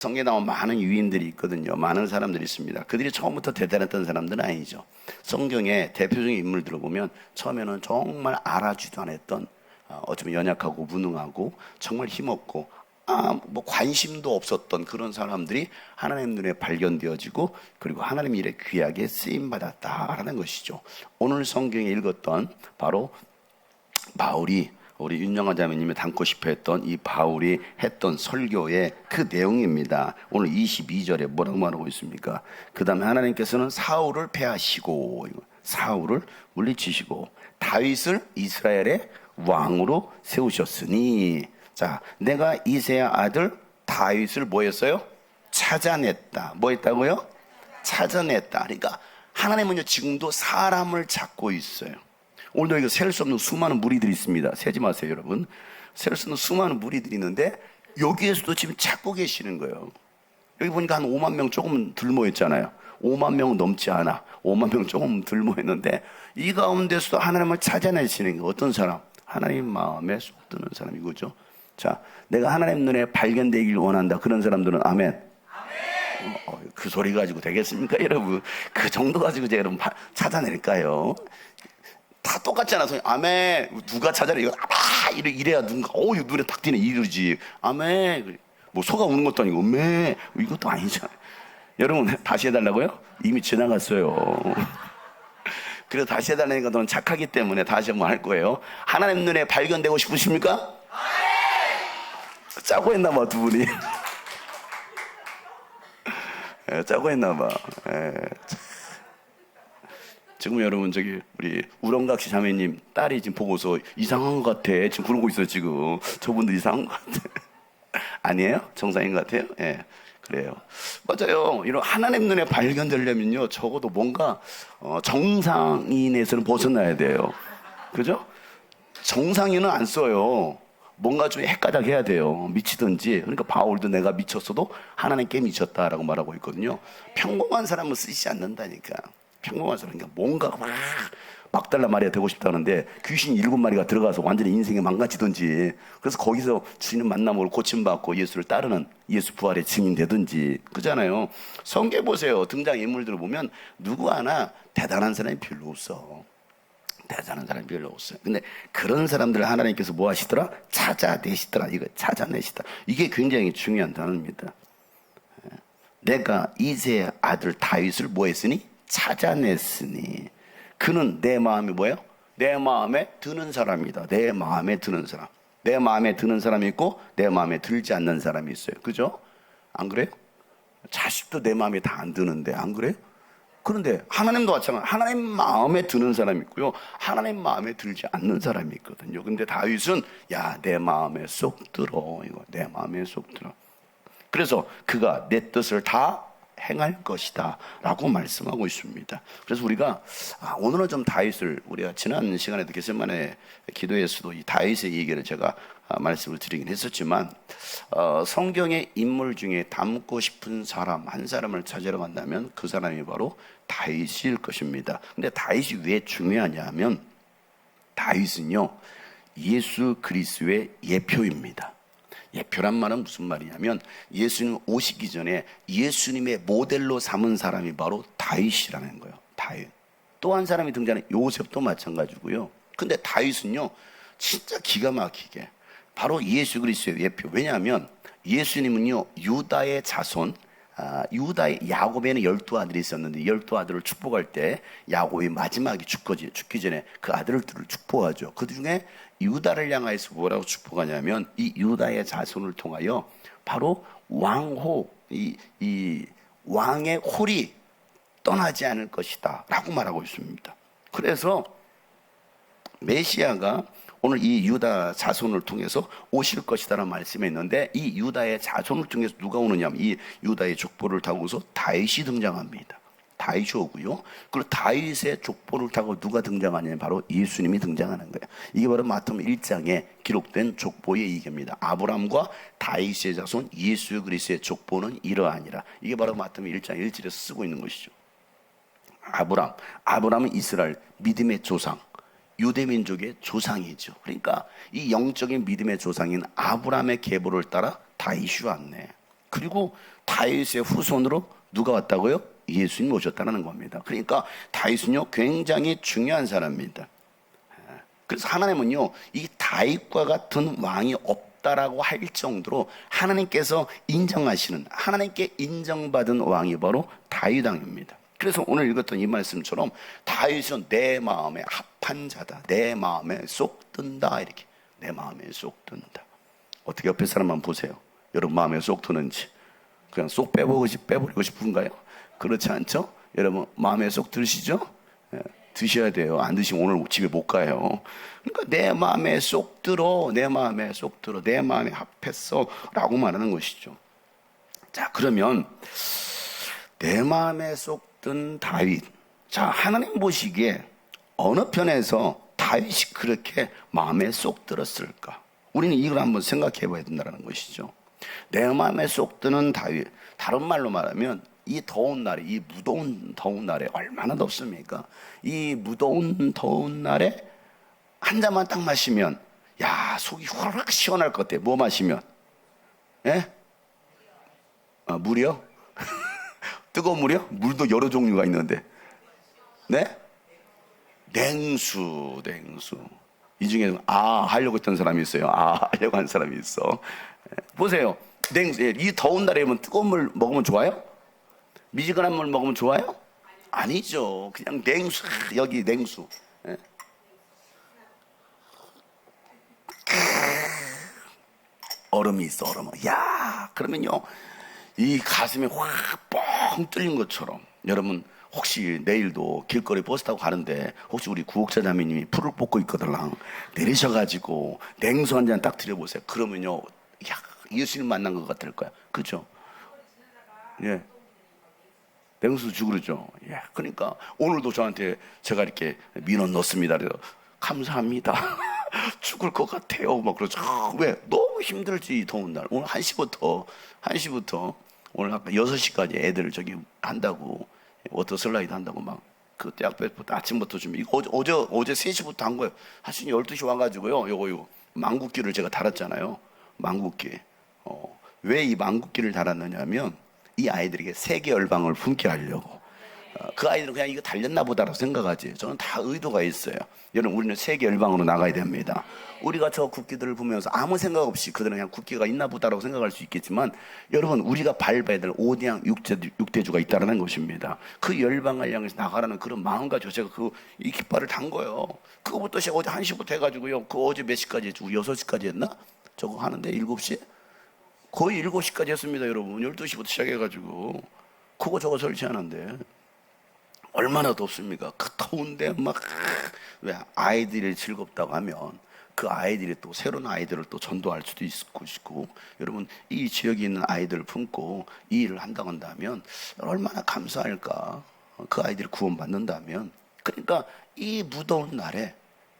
성경에 나온 많은 유인들이 있거든요. 많은 사람들이 있습니다. 그들이 처음부터 대단했던 사람들은 아니죠. 성경의 대표적인 인물들을 보면 처음에는 정말 알아주지도 않았던, 어쩌면 연약하고 무능하고 정말 힘없고 뭐 관심도 없었던 그런 사람들이 하나님 눈에 발견되어지고, 그리고 하나님 일에 귀하게 쓰임받았다라는 것이죠. 오늘 성경에 읽었던 바로 바울이, 우리 윤영아 자매님이 담고 싶어 했던 이 바울이 했던 설교의 그 내용입니다. 오늘 22절에 뭐라고 말하고 있습니까? 그 다음에 하나님께서는 사울을 패하시고, 사울을 물리치시고 다윗을 이스라엘의 왕으로 세우셨으니, 자, 내가 이새의 아들 다윗을 뭐 했어요? 찾아냈다. 뭐 했다고요? 찾아냈다. 그러니까 하나님은요, 지금도 사람을 찾고 있어요. 오늘도 여기 셀 수 없는 수많은 무리들이 있습니다. 세지 마세요, 여러분. 셀 수 없는 수많은 무리들이 있는데 여기에서도 지금 찾고 계시는 거예요. 여기 보니까 한 5만 명 조금 덜 모였잖아요. 5만 명은 넘지 않아. 5만 명 조금 덜 모였는데 이 가운데서도 하나님을 찾아내시는 게 어떤 사람? 하나님 마음에 쏙 드는 사람, 이거죠. 자, 내가 하나님 눈에 발견되길 원한다. 그런 사람들은 아멘. 그 소리 가지고 되겠습니까, 여러분? 그 정도 가지고 제가 여러분 찾아낼까요? 다 똑같잖아. 아멘. 누가 찾아내? 이거 이래야 누군가 이거 눈에 딱 띄네 이러지. 아멘. 뭐 소가 우는 것도 아니고 매 이것도 아니잖아요. 여러분 다시 해달라고요? 이미 지나갔어요. 그래서 다시 해달라니까 너는 착하기 때문에 다시 한번 할 거예요. 하나님 눈에 발견되고 싶으십니까? 짜고 했나 봐, 두 분이. 짜고 했나 봐. 지금 여러분 우리 우렁각시 자매님 딸이 지금 보고서 이상한 것 같아 지금 그러고 있어요. 지금 저분들 이상한 것 같아. 아니에요? 정상인 것 같아요? 예, 그래요. 맞아요. 이런 하나님 눈에 발견되려면요, 적어도 뭔가 정상인에서는 벗어나야 돼요. 그죠? 정상인은 안 써요. 뭔가 좀 헷가닥 해야 돼요. 미치든지. 그러니까 바울도 내가 미쳤어도 하나님께 미쳤다라고 말하고 있거든요. 평범한 사람은 쓰지 않는다니까. 평범한 사람, 그러니까 뭔가 막달라 마리아 되고 싶다는데 귀신 7마리가 들어가서 완전히 인생이 망가지든지, 그래서 거기서 주님 만남으로 고침받고 예수를 따르는, 예수 부활의 증인 되든지, 그잖아요. 성경 보세요. 등장인물들을 보면 누구 하나 대단한 사람이 별로 없어. 대단한 사람이 별로 없어요. 근데 그런 사람들을 하나님께서 뭐 하시더라? 찾아내시더라. 이거 찾아내시더라. 이게 굉장히 중요한 단어입니다. 내가 이새의 아들 다윗을 뭐 했으니? 찾아냈으니. 그는 내 마음이 뭐예요? 내 마음에 드는 사람이다. 내 마음에 드는 사람. 내 마음에 드는 사람이 있고 내 마음에 들지 않는 사람이 있어요. 그죠? 안 그래요? 자식도 내 마음에 다 안 드는데, 안 그래요? 그런데 하나님도 마찬가지로 하나님 마음에 드는 사람이 있고요, 하나님 마음에 들지 않는 사람이 있거든요. 근데 다윗은 내 마음에 쏙 들어. 이거 내 마음에 쏙 들어. 그래서 그가 내 뜻을 다 행할 것이다 라고 말씀하고 있습니다. 그래서 우리가 오늘은 좀 다윗을, 우리가 지난 시간에도 겟세마네 기도에서도 이 다윗의 얘기를 제가 말씀을 드리긴 했었지만, 성경의 인물 중에 닮고 싶은 사람 한 사람을 찾으러 간다면 그 사람이 바로 다윗일 것입니다. 근데 다윗이 왜 중요하냐 하면, 다윗은요, 예수 그리스도의 예표입니다. 예표란 말은 무슨 말이냐면, 예수님 오시기 전에 예수님의 모델로 삼은 사람이 바로 다윗이라는 거예요. 다윗. 또 한 사람이 등장하는 요셉도 마찬가지고요. 근데 다윗은요, 진짜 기가 막히게 바로 예수 그리스도의 예표. 왜냐하면 예수님은요, 유다의 자손, 유다의 야곱에는 12아들이 있었는데 12아들을 축복할 때 야곱이 마지막에 죽기 전에 그 아들들을 축복하죠. 그 중에 유다를 향하여서 뭐라고 축복하냐면, 이 유다의 자손을 통하여 바로 왕호, 이 왕의 홀이 떠나지 않을 것이다 라고 말하고 있습니다. 그래서 메시아가 오늘 이 유다 자손을 통해서 오실 것이다라는 말씀이 있는데, 이 유다의 자손을 통해서 누가 오느냐면 이 유다의 족보를 타고서 다윗이 등장합니다. 다윗이 오고요. 그리고 다윗의 족보를 타고 누가 등장하냐면 바로 예수님이 등장하는 거예요. 이게 바로 마태복음 1장에 기록된 족보의 얘기입니다. 아브라함과 다윗의 자손 예수 그리스도의 족보는 이러하니라. 이게 바로 마태복음 1장 1절에서 쓰고 있는 것이죠. 아브라함은 이스라엘 믿음의 조상, 유대민족의 조상이죠. 그러니까 이 영적인 믿음의 조상인 아브라함의 계보를 따라 다윗이 왔네. 그리고 다윗의 후손으로 누가 왔다고요? 예수님이 오셨다는 겁니다. 그러니까 다윗은요 굉장히 중요한 사람입니다. 그래서 하나님은요 이 다윗과 같은 왕이 없다라고 할 정도로 하나님께서 인정하시는, 하나님께 인정받은 왕이 바로 다윗 왕입니다. 그래서 오늘 읽었던 이 말씀처럼 다윗은 내 마음에 합한 자다, 내 마음에 쏙 든다, 이렇게 내 마음에 쏙 든다. 어떻게 옆에 사람만 보세요. 여러분 마음에 쏙 드는지. 그냥 쏙 빼버리고 싶은가요? 그렇지 않죠? 여러분 마음에 쏙 드시죠? 드셔야 돼요. 안 드시면 오늘 집에 못 가요. 그러니까 내 마음에 쏙 들어, 내 마음에 쏙 들어, 내 마음에 합했어 라고 말하는 것이죠. 자, 그러면 내 마음에 쏙 든 다윗. 자, 하나님 보시기에 어느 편에서 다윗이 그렇게 마음에 쏙 들었을까? 우리는 이걸 한번 생각해 봐야 된다는 것이죠. 내 마음에 쏙 드는 다윗. 다른 말로 말하면 이 더운 날에, 이 무더운 더운 날에 얼마나 덥습니까? 이 무더운 더운 날에 한 잔만 딱 마시면 야, 속이 후루룩 시원할 것 같아. 뭐 마시면? 예? 물이요? 뜨거운 물이요? 물도 여러 종류가 있는데. 네? 냉수. 이 중에 하려고 했던 사람이 있어요. 하려고 한 사람이 있어. 보세요. 냉수. 이 더운 날에 뜨거운 물 먹으면 좋아요? 미지근한 물 먹으면 좋아요? 아니죠. 그냥 냉수. 여기 냉수. 얼음이 있어, 얼음. 야, 그러면요 이 가슴이 확 뻥 뚫린 것처럼. 여러분 혹시 내일도 길거리 버스 타고 가는데 혹시 우리 구옥자 자매님이 풀을 뽑고 있거들랑 내리셔가지고 냉수 한 잔 딱 드려보세요. 그러면요 야, 예수님 만난 것 같을 거야. 그죠? 예. 냉수 주고 그러죠. 예. 그러니까 오늘도 저한테 제가 이렇게 민원 넣습니다. 그래서 감사합니다. 죽을 것 같아요. 막 그러죠. 왜? 너무 힘들지, 더운 날. 오늘 1시부터 오늘 아까 6시까지 애들 저기 한다고, 워터 슬라이드 한다고 막, 그 대학부터 아침부터 준비. 어제 3시부터 한 거예요. 하신 12시 와가지고요. 요거, 망국기를 제가 달았잖아요. 망국기. 왜 이 망국기를 달았느냐면, 이 아이들에게 세계 열방을 품게 하려고. 그 아이들은 그냥 이거 달렸나 보다라고 생각하지. 저는 다 의도가 있어요. 여러분, 우리는 세계 열방으로 나가야 됩니다. 우리가 저 국기들을 보면서 아무 생각 없이 그들은 그냥 국기가 있나 보다라고 생각할 수 있겠지만, 여러분, 우리가 밟아야 될 5대양 6대주가 있다는 것입니다. 그 열방을 향해서 나가라는 그런 마음가지고 제가 이 깃발을 단 거예요. 그거부터 어제 1시부터 해가지고요. 그 어제 몇 시까지 했죠? 6시까지 했나? 저거 하는데 7시? 거의 7시까지 했습니다, 여러분. 12시부터 시작해가지고. 그거 저거 설치하는데. 얼마나 덥습니까? 그 더운데 왜 아이들이 즐겁다고 하면 그 아이들이 또 새로운 아이들을 또 전도할 수도 있고 여러분 이 지역에 있는 아이들을 품고 이 일을 한다고 한다면 얼마나 감사할까. 그 아이들이 구원받는다면. 그러니까 이 무더운 날에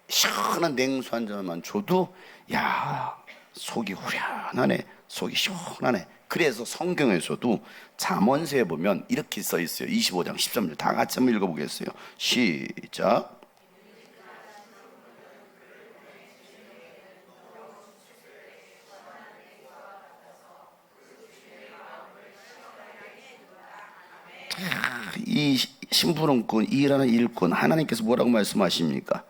시원한 냉수 한 잔만 줘도 야, 속이 후련하네, 속이 시원하네. 그래서 성경에서도 잠언서에 보면 이렇게 써 있어요. 25장 13절 다 같이 한번 읽어보겠어요. 시작. 이 심부름꾼, 일하는 일꾼, 하나님께서 뭐라고 말씀하십니까?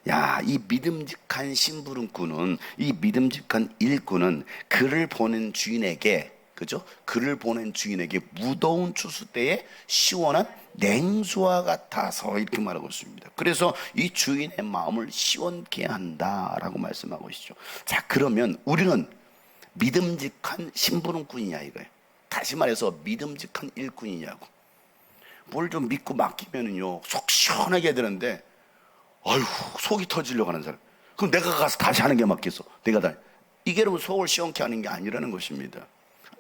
야, 이 믿음직한 심부름꾼은, 이 믿음직한 일꾼은 그를 보낸 주인에게, 그죠? 그를 보낸 주인에게 무더운 추수 때에 시원한 냉수와 같아서 이렇게 말하고 있습니다. 그래서 이 주인의 마음을 시원케 한다라고 말씀하고 있죠. 자, 그러면 우리는 믿음직한 심부름꾼이냐 이거예요. 다시 말해서 믿음직한 일꾼이냐고. 뭘 좀 믿고 맡기면은요 속 시원하게 해야 되는데 아휴 속이 터지려고 하는 사람. 그럼 내가 가서 다시 하는 게 맞겠어. 내가 다 이게 여러분 속을 시원케 하는 게 아니라는 것입니다.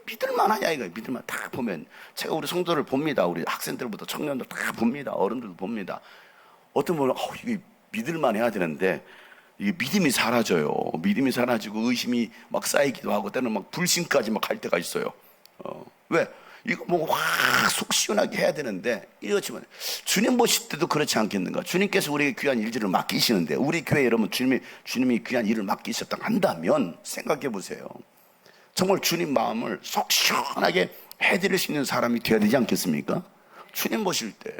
믿을만하냐 이거예요. 믿을만. 다 보면 제가 우리 성도를 봅니다. 우리 학생들부터 청년들 다 봅니다. 어른들도 봅니다. 어떤 분은 이게 믿을만해야 되는데 이게 믿음이 사라져요. 믿음이 사라지고 의심이 막 쌓이기도 하고 때는 막 불신까지 막 갈 때가 있어요. 왜? 이거 뭐 확 속 시원하게 해야 되는데 이렇지만 주님 보실 때도 그렇지 않겠는가? 주님께서 우리에게 귀한 일들을 맡기시는데 우리 교회 여러분 주님이 귀한 일을 맡기셨다 한다면 생각해 보세요. 정말 주님 마음을 속 시원하게 해드릴 수 있는 사람이 되어야 되지 않겠습니까? 주님 보실 때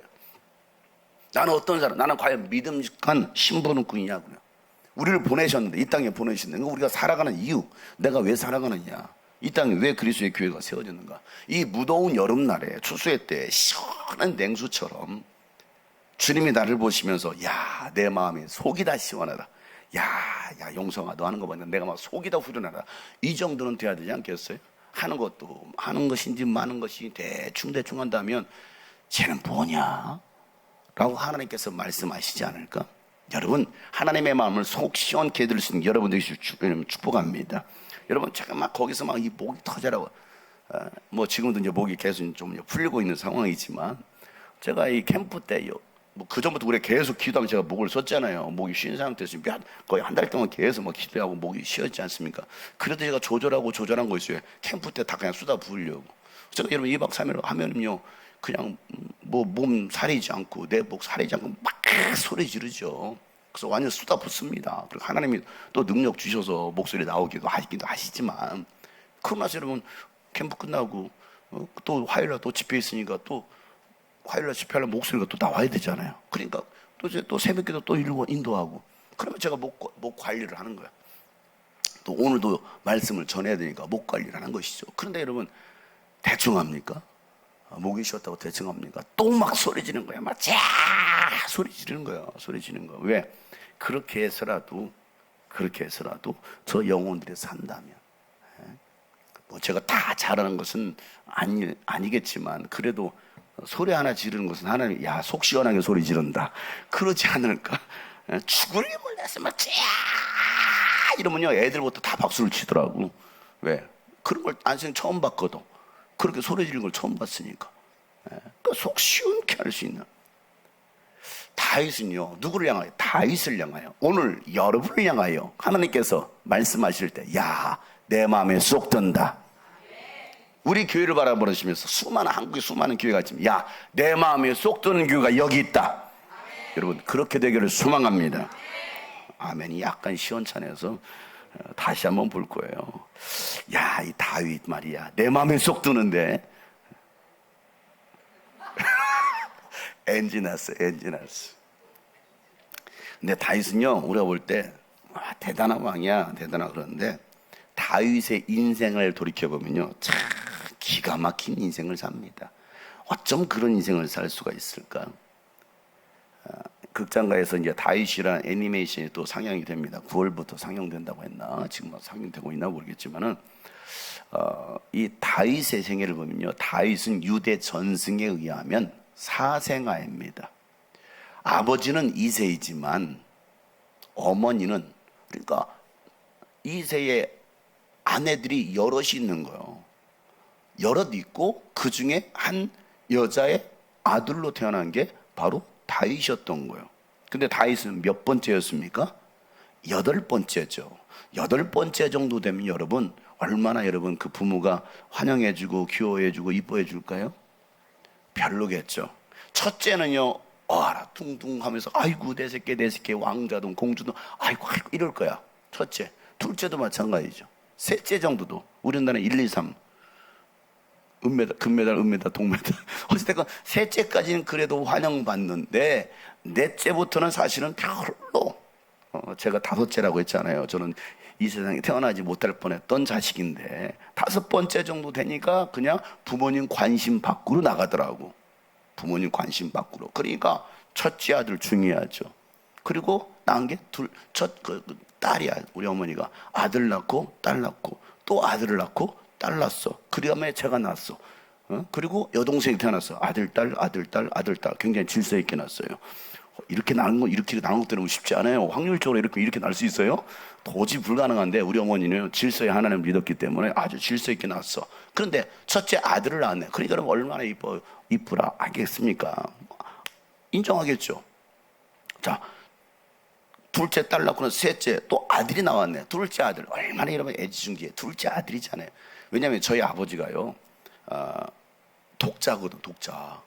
나는 어떤 사람, 나는 과연 믿음직한 신분꾼이냐고요. 우리를 보내셨는데, 이 땅에 보내셨는데, 우리가 살아가는 이유, 내가 왜 살아가느냐, 이 땅에 왜 그리스도의 교회가 세워졌는가. 이 무더운 여름날에 추수의 때 시원한 냉수처럼 주님이 나를 보시면서, 야, 내 마음이 속이 다 시원하다. 야, 용성아, 너 하는 거 보니까 내가 막 속이 다 후련하다. 이 정도는 돼야 되지 않겠어요? 하는 것도, 하는 것인지 많은 것이 대충 한다면, 쟤는 뭐냐? 라고 하나님께서 말씀하시지 않을까? 여러분, 하나님의 마음을 속 시원케 들을 수 있는 여러분들이 축복합니다. 여러분, 잠깐만 거기서 막 이 목이 터져라고, 뭐 지금도 이제 목이 계속 좀 풀리고 있는 상황이지만, 제가 이 캠프 때, 뭐 그전부터 우리 계속 기도하면 제가 목을 썼잖아요. 목이 쉰 상태에서 거의 한 달 동안 계속 막 기도하고 목이 쉬었지 않습니까? 그래도 제가 조절한 거 있어요. 캠프 때 다 그냥 쏟아 부으려고. 제가 여러분 2박 3일 하면요, 그냥 뭐 몸 사리지 않고 내 목 사리지 않고 막 소리 지르죠. 그래서 완전 쏟아 붓습니다. 그리고 하나님이 또 능력 주셔서 목소리 나오기도 하시지만, 그러고 나서 여러분 캠프 끝나고 또 화요일날 또 집회 있으니까 또 화요일날 집회하려면 목소리가 또 나와야 되잖아요. 그러니까 또 새벽에도 또 인도하고, 그러면 제가 목 관리를 하는 거야. 또 오늘도 말씀을 전해야 되니까 목 관리를 하는 것이죠. 그런데 여러분, 대충 합니까? 목이 쉬었다고 대충 합니까? 또 막 소리 지르는 거야. 막 소리 지르는 거야. 소리 지르는 거. 왜? 그렇게 해서라도 저 영혼들이 산다면, 뭐 제가 다 잘하는 것은 아니겠지만, 그래도 소리 하나 지르는 것은 하나님, 야, 속 시원하게 소리 지른다, 그러지 않을까? 죽을 힘을 내서 막 이러면요, 애들부터 다 박수를 치더라고. 왜? 그런 걸 안생 처음 봤거든. 그렇게 소리 지르는 걸 처음 봤으니까. 그러니까 속 시원케 할 수 있는. 다윗은요, 누구를 향하여? 다윗을 향하여, 오늘 여러분을 향하여 하나님께서 말씀하실 때, 야, 내 마음에 쏙 든다. 우리 교회를 바라보시면서 한국에 수많은 교회가 있지만, 야, 내 마음에 쏙 드는 교회가 여기 있다. 여러분, 그렇게 되기를 소망합니다. 아멘이 약간 시원찮아서 다시 한번 볼 거예요. 야, 이 다윗 말이야, 내 마음에 쏙 드는데. 엔진났어. 근데 다윗은요, 우리가 볼 때 대단한 왕이야, 대단하. 그러는데 다윗의 인생을 돌이켜보면요, 참 기가 막힌 인생을 삽니다. 어쩜 그런 인생을 살 수가 있을까? 극장가에서 이제 다윗이란 애니메이션이 또 상영이 됩니다. 9월부터 상영된다고 했나? 지금 상영되고 있나 모르겠지만은, 이 다윗의 생애를 보면요, 다윗은 유대 전승에 의하면 사생아입니다. 아버지는 이새이지만 어머니는, 그러니까 이새의 아내들이 여럿이 있는 거예요. 여럿 있고 그 중에 한 여자의 아들로 태어난 게 바로 다윗이었던 거예요. 근데 다윗은 몇 번째였습니까? 8번째죠. 8번째 정도 되면 여러분, 얼마나 여러분 그 부모가 환영해주고 귀여워해주고 이뻐해줄까요? 별로겠죠. 첫째는요, 퉁퉁 하면서 아이고 내 새끼 왕자든 공주든 아이고 이럴 거야. 첫째. 둘째도 마찬가지죠. 셋째 정도도, 우리나라는 1, 2, 3 금메달, 은메달, 동메달. 어쨌든 셋째까지는 그래도 환영받는데, 넷째부터는 사실은 별로, 제가 5째라고 했잖아요. 저는 이 세상에 태어나지 못할 뻔했던 자식인데, 5번째 정도 되니까 그냥 부모님 관심 밖으로 나가더라고. 부모님 관심 밖으로. 그러니까 첫째 아들 중요하죠. 그리고 낳은 게 딸이야. 우리 어머니가 아들 낳고 딸 낳고 또 아들을 낳고 딸 낳았어. 그 다음에 제가 낳았어. 그리고 여동생이 태어났어. 아들, 딸. 굉장히 질서 있게 낳았어요. 이렇게 낳는 것들은 쉽지 않아요. 확률적으로 이렇게 낳을 수 있어요? 도저히 불가능한데, 우리 어머니는 질서에 하나님을 믿었기 때문에 아주 질서 있게 낳았어. 그런데 첫째 아들을 낳았네. 그러니까 그럼 얼마나 이쁘라 하겠습니까? 인정하겠죠. 자, 둘째 딸 낳고는 셋째 또 아들이 나왔네. 둘째 아들, 얼마나 여러분 애지중지해. 둘째 아들이잖아요. 왜냐하면 저희 아버지가요, 독자거든, 독자.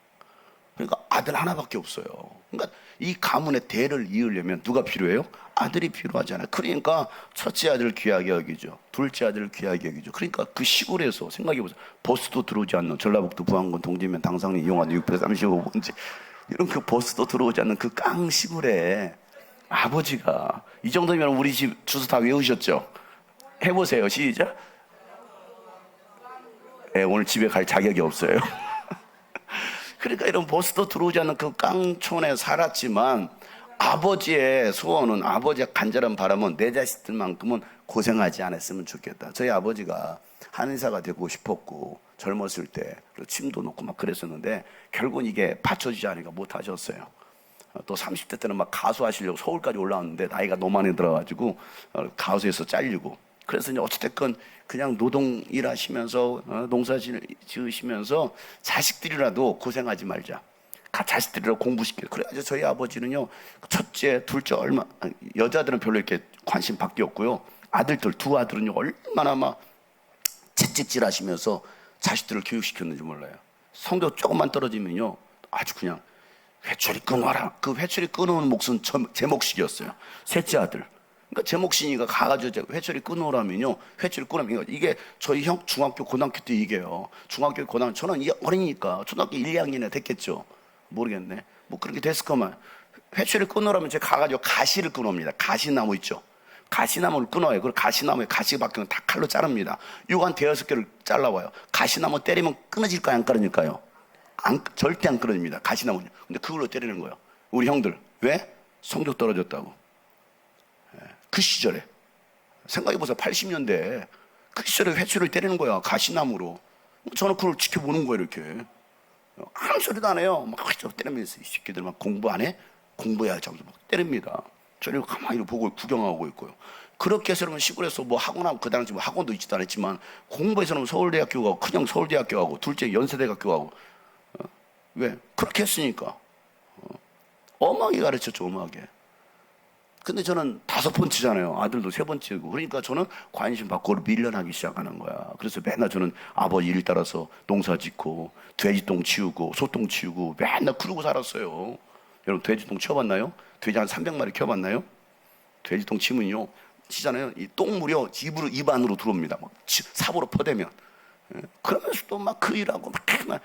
그러니까 아들 하나밖에 없어요. 그러니까 이 가문의 대를 이으려면 누가 필요해요? 아들이 필요하잖아요. 그러니까 첫째 아들을 귀하게 여기죠. 둘째 아들을 귀하게 여기죠. 그러니까 그 시골에서 생각해보세요. 버스도 들어오지 않는 전라북도 부안군 동지면 당상리 이용한 635번지 이런 그 버스도 들어오지 않는 그 깡 시골에 아버지가 이 정도면 우리 집 주소 다 외우셨죠? 해보세요. 시작. 네, 오늘 집에 갈 자격이 없어요. 그러니까 이런 버스도 들어오지 않는 그 깡촌에 살았지만 아버지의 소원은, 아버지의 간절한 바람은 내 자식들만큼은 고생하지 않았으면 좋겠다. 저희 아버지가 한의사가 되고 싶었고 젊었을 때 침도 놓고 막 그랬었는데 결국은 이게 받쳐주지 않으니까 못 하셨어요. 또 30대 때는 막 가수 하시려고 서울까지 올라왔는데 나이가 너무 많이 들어가지고 가수에서 잘리고, 그래서 이제 어찌됐건 그냥 노동 일하시면서 농사 지으시면서 자식들이라도 고생하지 말자. 자식들이라도 공부시켜. 그래가지고 저희 아버지는요, 첫째, 둘째 여자들은 별로 이렇게 관심 밖에 없고요. 아들들, 두 아들은요, 얼마나 막 채찍질 하시면서 자식들을 교육시켰는지 몰라요. 성적 조금만 떨어지면요, 아주 그냥 회초리 끊어라. 그 회초리 끊어오는 몫은 제 몫이었어요. 셋째 아들. 그러니까 제 몫이니까 가가지고 회초리 끊으라면요, 회초리 끊으면 이게 저희 형 중학교 고등학교 때 이게요. 중학교 고등학교 저는 이게 어리니까 초등학교 1, 2학년에 됐겠죠. 모르겠네. 뭐 그렇게 됐을 거만. 회초리 끊으라면 제가 가가지고 가시를 끊어옵니다. 가시나무 있죠. 가시나무를 끊어요. 그리고 가시나무에 가시가 박히면 다 칼로 자릅니다. 이거 한 5개를 잘라와요. 가시나무 때리면 끊어질까요? 안 끊어질까요? 절대 안 끊어집니다. 가시나무는. 근데 그걸로 때리는 거예요. 우리 형들. 왜? 성적 떨어졌다고. 그 시절에. 생각해보세요. 80년대. 그 시절에 회초리를 때리는 거야. 가시나무로. 저는 그걸 지켜보는 거예요. 이렇게. 아무 소리도 안 해요. 막 때리면서 이 새끼들 막 공부 안 해? 공부해야지 하면서 막 때립니다. 저를 가만히 보고 구경하고 있고요. 그렇게 해서 그러면 시골에서 뭐 학원하고, 그 당시 뭐 학원도 있지도 않았지만 공부해서는 서울대학교 가고, 그냥 서울대학교 가고, 둘째 연세대학교 가고. 왜? 그렇게 했으니까. 엄하게 가르쳤죠, 엄하게. 근데 저는 5번째잖아요. 아들도 3번째고. 그러니까 저는 관심 받고 밀려나기 시작하는 거야. 그래서 맨날 저는 아버지 일 따라서 농사 짓고, 돼지똥 치우고, 소똥 치우고, 맨날 그러고 살았어요. 여러분, 돼지똥 치워봤나요? 돼지 한 300마리 키워봤나요? 돼지똥 치면요, 치잖아요. 이 똥물이요, 입 안으로 들어옵니다. 막 삽으로 퍼대면. 그러면서 또 막 그 일하고, 막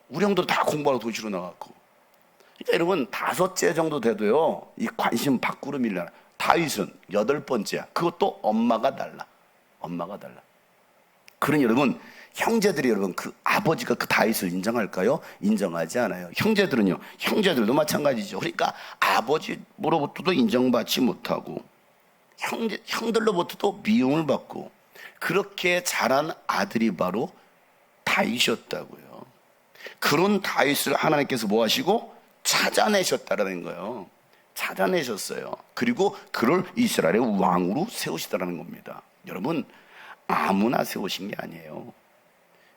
우리 형도 다 공부하러 도시로 나갔고. 그러니까 여러분, 5째 정도 돼도요, 이 관심 밖으로 밀려나. 다윗은 8번째야. 그것도 엄마가 달라. 엄마가 달라. 그러니 여러분, 형제들이 여러분, 그 아버지가 그 다윗을 인정할까요? 인정하지 않아요. 형제들은요, 형제들도 마찬가지죠. 그러니까 아버지로부터도 인정받지 못하고, 형들로부터도 미움을 받고, 그렇게 자란 아들이 바로 다윗이었다고요. 그런 다윗을 하나님께서 뭐 하시고? 찾아내셨다라는 거예요. 찾아내셨어요. 그리고 그를 이스라엘의 왕으로 세우시더라는 겁니다. 여러분, 아무나 세우신 게 아니에요.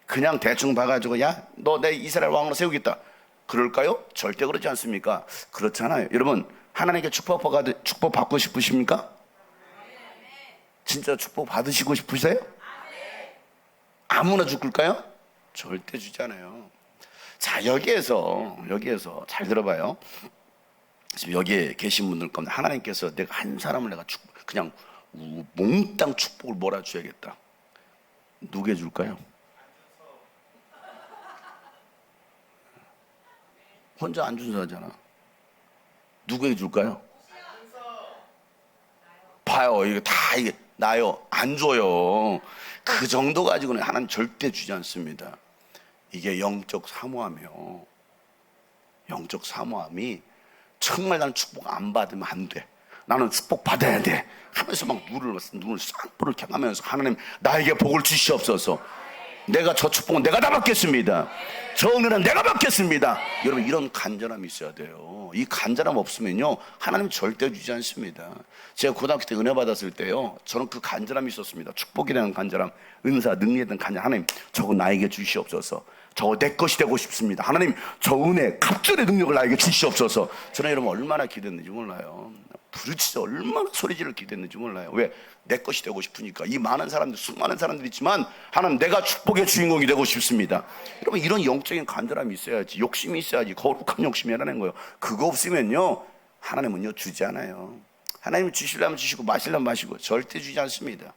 그냥 대충 봐가지고, 야, 너 내 이스라엘 왕으로 세우겠다. 그럴까요? 절대 그렇지 않습니까? 그렇잖아요. 여러분, 하나님께 축복 받고 싶으십니까? 진짜 축복 받으시고 싶으세요? 아무나 죽을까요? 절대 주지 않아요. 자, 여기에서 잘 들어봐요. 지금 여기에 계신 분들 가운데 하나님께서 내가 한 사람을 내가 그냥 몽땅 축복을 몰아줘야겠다. 누구에 줄까요? 혼자 안 준수하잖아. 누구에게 줄까요? 봐요. 이게 나요. 안 줘요. 그 정도 가지고는 하나님 절대 주지 않습니다. 이게 영적 사모함이요. 영적 사모함이 정말 나는 축복 안 받으면 안 돼. 나는 축복 받아야 돼. 하면서 막 눈을 쌍불을 켜가면서 하나님 나에게 복을 주시옵소서. 내가 저 축복은 내가 다 받겠습니다. 저 은혜는 내가 받겠습니다. 여러분, 이런 간절함이 있어야 돼요. 이 간절함 없으면요, 하나님 절대 주지 않습니다. 제가 고등학교 때 은혜 받았을 때요, 저는 그 간절함이 있었습니다. 축복이라는 간절함, 은사, 능력에 대한 간절함. 하나님, 저거 나에게 주시옵소서. 저 내 것이 되고 싶습니다. 하나님 저 은혜 갑절의 능력을 나에게 주시옵소서. 저는 여러분 얼마나 기도했는지 몰라요. 부르짖어 얼마나 소리지를 기도했는지 몰라요. 왜? 내 것이 되고 싶으니까. 이 많은 사람들, 수많은 사람들이 있지만 하나님 내가 축복의 주인공이 되고 싶습니다. 여러분 이런 영적인 간절함이 있어야지, 욕심이 있어야지. 거룩한 욕심이라는 거예요. 그거 없으면요 하나님은요 주지 않아요. 하나님 주시려면 주시고 마시려면 마시고 절대 주지 않습니다.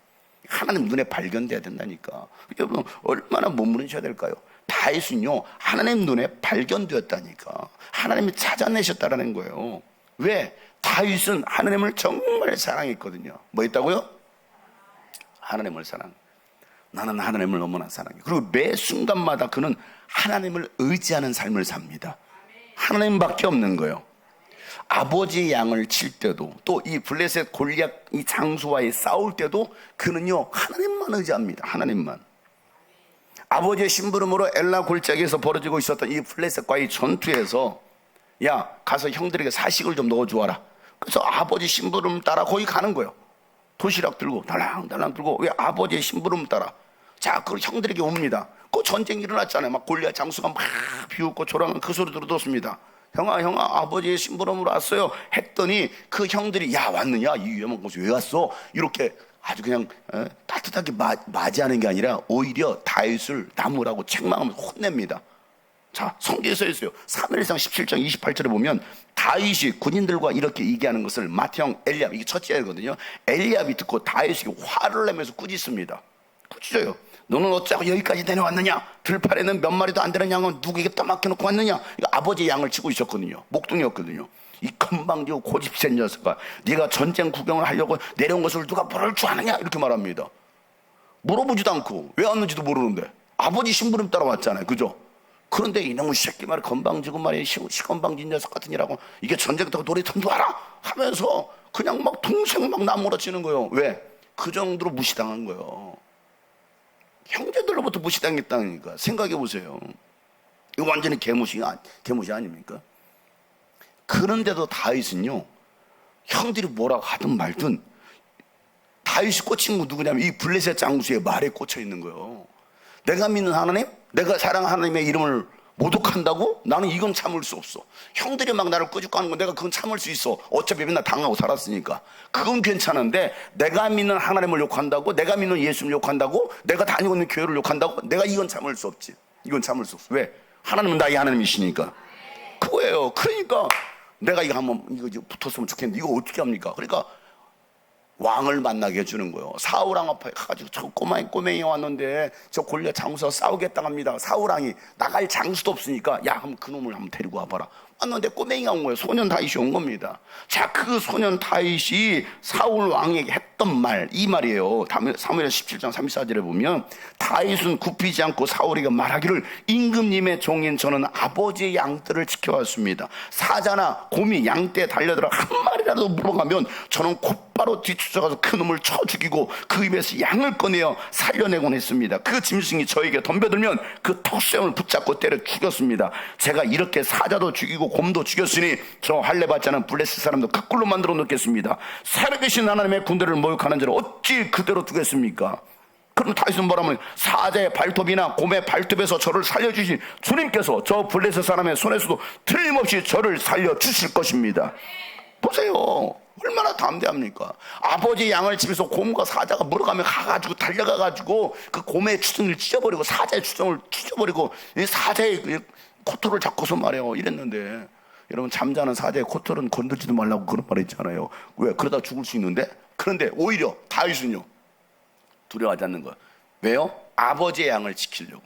하나님 눈에 발견돼야 된다니까. 여러분 얼마나 몸부림쳐야 될까요? 다윗은요 하나님 눈에 발견되었다니까. 하나님이 찾아내셨다라는 거예요. 왜? 다윗은 하나님을 정말 사랑했거든요. 뭐 했다고요? 하나님을 사랑. 나는 하나님을 너무나 사랑해. 그리고 매 순간마다 그는 하나님을 의지하는 삶을 삽니다. 하나님밖에 없는 거예요. 아버지의 양을 칠 때도, 또 이 블레셋 골리앗 이 장수와의 싸울 때도 그는요 하나님만 의지합니다. 하나님만. 아버지의 심부름으로 엘라 골짜기에서 벌어지고 있었던 이 블레셋과의 전투에서 야 가서 형들에게 사식을 좀 넣어주어라. 그래서 아버지 심부름 따라 거기 가는 거예요. 도시락 들고 달랑달랑 들고. 왜? 아버지의 심부름 따라. 자, 그 형들에게 옵니다. 그 전쟁이 일어났잖아요. 막 골리앗 장수가 막 비웃고 조랑한 그 소리 들어뒀습니다. 형아 아버지의 심부름으로 왔어요 했더니 그 형들이 야 왔느냐 이 위험한 곳에 왜 왔어 이렇게 아주 그냥 따뜻하게 맞이하는 게 아니라 오히려 다윗을 나무라고 책망하면서 혼냅니다. 자, 성경에 써 있어요. 사무엘상 17장 28절에 보면 다윗이 군인들과 이렇게 얘기하는 것을 맏형 엘리압, 이게 첫째거든요. 엘리압이 듣고 다윗이 화를 내면서 꾸짖습니다. 꾸짖어요. 너는 어쩌고 여기까지 내려왔느냐? 들판에는 몇 마리도 안 되는 양은 누구에게 떠맡겨놓고 왔느냐? 이거 아버지의 양을 치고 있었거든요. 목동이었거든요. 이 건방지고 고집센 녀석아, 네가 전쟁 구경을 하려고 내려온 것을 누가 물을 줄 아느냐? 이렇게 말합니다. 물어보지도 않고 왜 왔는지도 모르는데 아버지 심부름 따라 왔잖아요. 그죠? 그런데 이놈의 새끼 말이 건방지고 말이야 시건방진 녀석 같은 이라고 이게 전쟁터고 놀이터인 줄 알아? 하면서 그냥 막 동생 막 나무라치는 거예요. 왜? 그 정도로 무시당한 거예요. 형제들로부터 무시당했다니까. 생각해 보세요. 이거 완전히 개무시 아닙니까? 그런데도 다윗은요 형들이 뭐라고 하든 말든 다윗이 꽂힌 거 누구냐면 이 블레셋 장수의 말에 꽂혀 있는 거예요. 내가 믿는 하나님, 내가 사랑하는 하나님의 이름을 모독한다고? 나는 이건 참을 수 없어. 형들이 막 나를 꾸짖고 건 내가 그건 참을 수 있어. 어차피 맨날 당하고 살았으니까. 그건 괜찮은데 내가 믿는 하나님을 욕한다고? 내가 믿는 예수를 욕한다고? 내가 다니고 있는 교회를 욕한다고? 내가 이건 참을 수 없지. 이건 참을 수 없어. 왜? 하나님은 나의 하나님이시니까. 그거예요. 그러니까 내가 이거 한번 이거 붙었으면 좋겠는데 이거 어떻게 합니까? 그러니까 왕을 만나게 해주는 거예요. 사울왕 앞에 가가지고 저 꼬맹이 왔는데 저 골리앗 장수와 싸우겠다 합니다. 사울왕이 나갈 장수도 없으니까 야 한번 그놈을 한번 데리고 와봐라. 왔는데 꼬맹이가 온 거예요. 소년 다윗이 온 겁니다. 자, 그 소년 다윗이 사울 왕에게 했던 말, 이 말이에요. 사무엘 17장 34절에 보면 다윗은 굽히지 않고 사울에게 말하기를 임금님의 종인 저는 아버지의 양떼를 지켜왔습니다. 사자나 곰이 양떼에 달려들어 한 마리라도 물어가면 저는 곧바로 뒤쫓아가서 그 놈을 쳐 죽이고 그 입에서 양을 꺼내어 살려내곤 했습니다. 그 짐승이 저에게 덤벼들면 그 턱수염을 붙잡고 때려 죽였습니다. 제가 이렇게 사자도 죽이고 곰도 죽였으니 저 할례받지 않은 블레셋 사람도 거꾸로 만들어 놓겠습니다. 살아계신 하나님의 군대를 모욕하는 자를 어찌 그대로 두겠습니까? 그럼 다윗은 뭐라면 사자의 발톱이나 곰의 발톱에서 저를 살려주신 주님께서 저 블레셋 사람의 손에서도 틀림없이 저를 살려주실 것입니다. 보세요. 얼마나 담대합니까? 아버지 양을 집에서 곰과 사자가 물어가면 가가지고 달려가가지고 그 곰의 추정을 찢어버리고 사자의 추정을 찢어버리고 사자의 코털을 잡고서 말해요. 이랬는데 여러분 잠자는 사자의 코털은 건들지도 말라고 그런 말 있잖아요. 왜? 그러다 죽을 수 있는데. 그런데 오히려 다윗은요 두려워하지 않는 거예요. 왜요? 아버지의 양을 지키려고.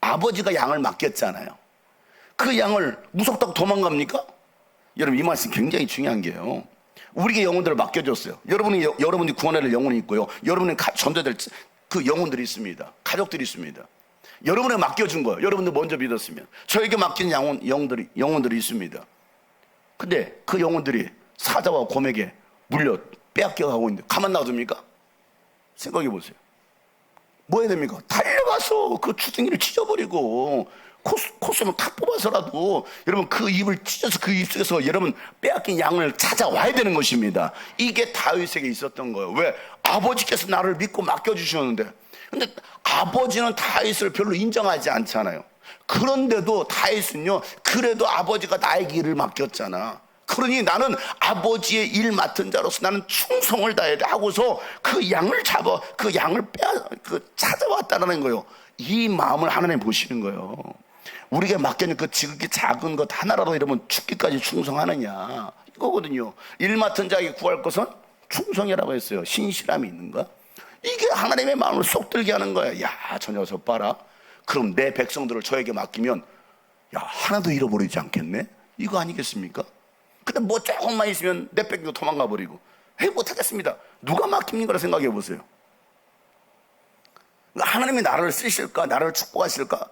아버지가 양을 맡겼잖아요. 그 양을 무섭다고 도망갑니까? 여러분 이 말씀 굉장히 중요한 게요. 우리에게 영혼들을 맡겨줬어요. 여러분이 구원해야 될 영혼이 있고요. 여러분이 전도될 그 영혼들이 있습니다. 가족들이 있습니다. 여러분에게 맡겨준 거예요. 여러분들 먼저 믿었으면. 저에게 맡긴 영혼들이 있습니다. 근데 그 영혼들이 사자와 곰에게 물려 빼앗겨 가고 있는데 가만 놔둡니까? 생각해 보세요. 뭐 해야 됩니까? 달려가서 그 주둥이를 찢어버리고 코스면 다 뽑아서라도 여러분 그 입을 찢어서 그 입 속에서 여러분 빼앗긴 양을 찾아와야 되는 것입니다. 이게 다윗에게 있었던 거예요. 왜? 아버지께서 나를 믿고 맡겨주셨는데. 근데 아버지는 다윗을 별로 인정하지 않잖아요. 그런데도 다윗은요, 그래도 아버지가 나에게 일을 맡겼잖아. 그러니 나는 아버지의 일 맡은 자로서 나는 충성을 다해야 돼 하고서 그 양을 찾아왔다는 거예요. 이 마음을 하나님 보시는 거예요. 우리가 맡겨진 그 지극히 작은 것 하나라도 이러면 죽기까지 충성하느냐 이거거든요. 일 맡은 자에게 구할 것은 충성이라고 했어요. 신실함이 있는가? 이게 하나님의 마음을 쏙 들게 하는 거야. 야, 저 녀석 봐라. 그럼 내 백성들을 저에게 맡기면 야, 하나도 잃어버리지 않겠네? 이거 아니겠습니까? 근데 뭐 조금만 있으면 내 뺏기고 도망가 버리고 못하겠습니다. 누가 맡깁니까? 생각해 보세요. 하나님이 나를 쓰실까? 나를 축복하실까?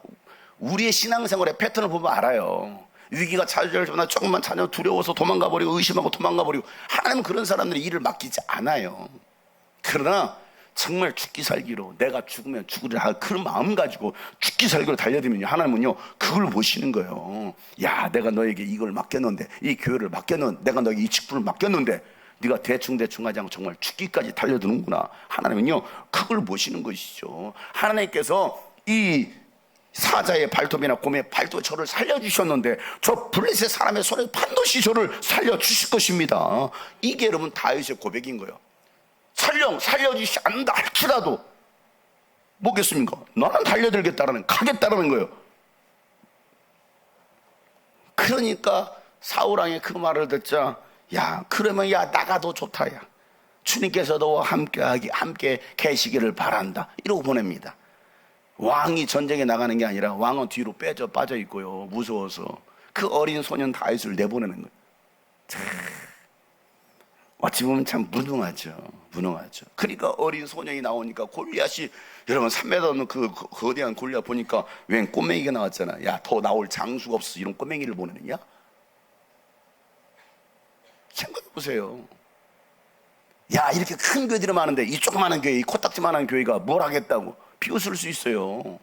우리의 신앙생활의 패턴을 보면 알아요. 위기가 찾아오면 조금만 찾아 두려워서 도망가 버리고 의심하고 도망가 버리고. 하나님은 그런 사람들이 일을 맡기지 않아요. 그러나 정말 죽기 살기로 내가 죽으면 죽으리라 할 그런 마음 가지고 죽기 살기로 달려들면요, 하나님은요 그걸 보시는 거예요. 야, 내가 너에게 이걸 맡겼는데, 이 교회를 맡겼는데, 내가 너에게 이 직분을 맡겼는데 네가 대충 하지 않고 정말 죽기까지 달려드는구나. 하나님은요 그걸 보시는 것이죠. 하나님께서 이 사자의 발톱이나 곰의 발톱 저를 살려주셨는데 저 블레셋 사람의 손에 반드시 저를 살려주실 것입니다. 이게 여러분 다윗의 고백인 거예요. 살려주시지 않는다 할지라도 뭐겠습니까? 나는 달려들겠다라는, 가겠다라는 거예요. 그러니까 사울왕의 그 말을 듣자, 야, 그러면 야, 나가도 좋다. 야, 주님께서도 함께 계시기를 바란다. 이러고 보냅니다. 왕이 전쟁에 나가는 게 아니라 왕은 뒤로 빠져 있고요, 무서워서 그 어린 소년 다윗을 내보내는 거예요. 참, 어찌 보면 참 무능하죠. 그러니까 어린 소년이 나오니까 골리앗이, 여러분 3m 넘는 그 거대한 골리앗 보니까 웬 꼬맹이가 나왔잖아. 야, 더 나올 장수가 없어 이런 꼬맹이를 보내느냐? 생각해 보세요. 야, 이렇게 큰 교회들이 많은데 이 조그마한 교회, 이 코딱지만한 교회가 뭘 하겠다고 비웃을 수 있어요.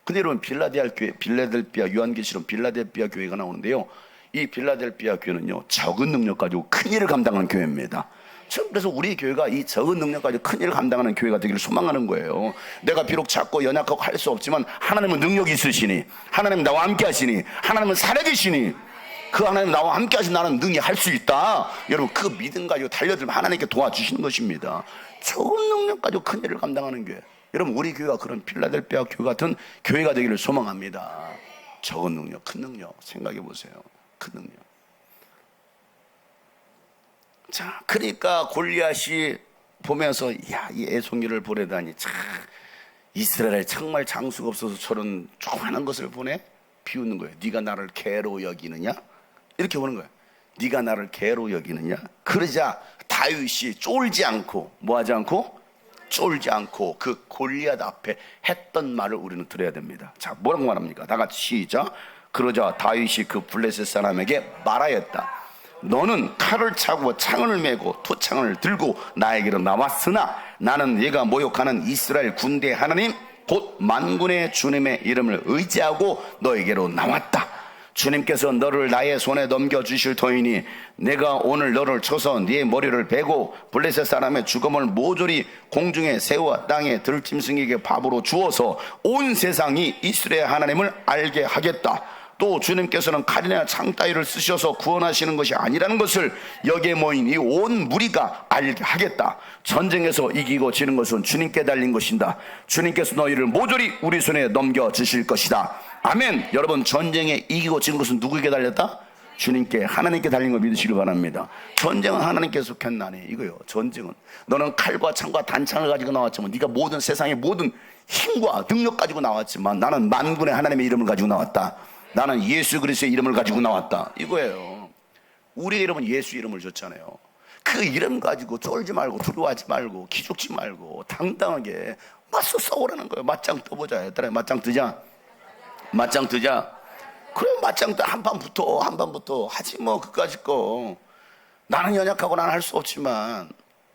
근데 여러분 빌라델피아 요한계시록 빌라델피아 교회가 나오는데요, 이 빌라델피아 교회는요 적은 능력 가지고 큰 일을 감당하는 교회입니다. 그래서 우리 교회가 이 적은 능력 가지고 큰 일을 감당하는 교회가 되기를 소망하는 거예요. 내가 비록 작고 연약하고 할 수 없지만 하나님은 능력이 있으시니, 하나님은 나와 함께 하시니, 하나님은 살아계시니, 그 하나님 나와 함께 하신 나는 능히 할 수 있다. 여러분 그 믿음 가지고 달려들면 하나님께 도와주시는 것입니다. 적은 능력 가지고 큰 일을 감당하는 교회. 여러분 우리 교회가 그런 필라델피아 교회 같은 교회가 되기를 소망합니다. 적은 능력, 큰 능력 생각해 보세요. 큰 능력. 자, 그러니까 골리앗이 보면서 야, 이 애송이를 보내다니, 참 이스라엘에 정말 장수가 없어서 저런 조그마한 것을 보내? 비웃는 거예요. 네가 나를 개로 여기느냐? 이렇게 보는 거예요. 네가 나를 개로 여기느냐? 그러자 다윗이 쫄지 않고, 뭐하지 않고? 쫄지 않고 그 골리앗 앞에 했던 말을 우리는 들어야 됩니다. 자, 뭐라고 말합니까? 다 같이 시작. 그러자 다윗이 그 블레셋 사람에게 말하였다. 너는 칼을 차고 창을 메고 토창을 들고 나에게로 나왔으나 나는 네가 모욕하는 이스라엘 군대 하나님 곧 만군의 주님의 이름을 의지하고 너에게로 나왔다. 주님께서 너를 나의 손에 넘겨주실 터이니 내가 오늘 너를 쳐서 네 머리를 베고 블레셋 사람의 죽음을 모조리 공중의 새와 땅의 들짐승에게 밥으로 주어서 온 세상이 이스라엘 하나님을 알게 하겠다. 또 주님께서는 칼이나 창 따위를 쓰셔서 구원하시는 것이 아니라는 것을 여기에 모인 이 온 무리가 알게 하겠다. 전쟁에서 이기고 지는 것은 주님께 달린 것이다. 주님께서 너희를 모조리 우리 손에 넘겨주실 것이다. 아멘. 여러분 전쟁에 이기고 지는 것은 누구에게 달렸다? 주님께, 하나님께 달린 걸 믿으시길 바랍니다. 전쟁은 하나님께 속했나니 이거요. 전쟁은 너는 칼과 창과 단창을 가지고 나왔지만, 네가 모든 세상의 모든 힘과 능력 가지고 나왔지만 나는 만군의 하나님의 이름을 가지고 나왔다. 나는 예수 그리스도의 이름을 가지고 나왔다. 이거예요. 우리의 이름은 예수 이름을 줬잖아요. 그 이름 가지고 쫄지 말고 두려워하지 말고 기죽지 말고 당당하게 맞서 싸우라는 거예요. 맞짱 떠보자. 얘들아, 맞짱 뜨자. 그래, 맞짱 떠. 한 판 붙어 하지 뭐. 그까짓 거 나는 연약하고 나는 할 수 없지만,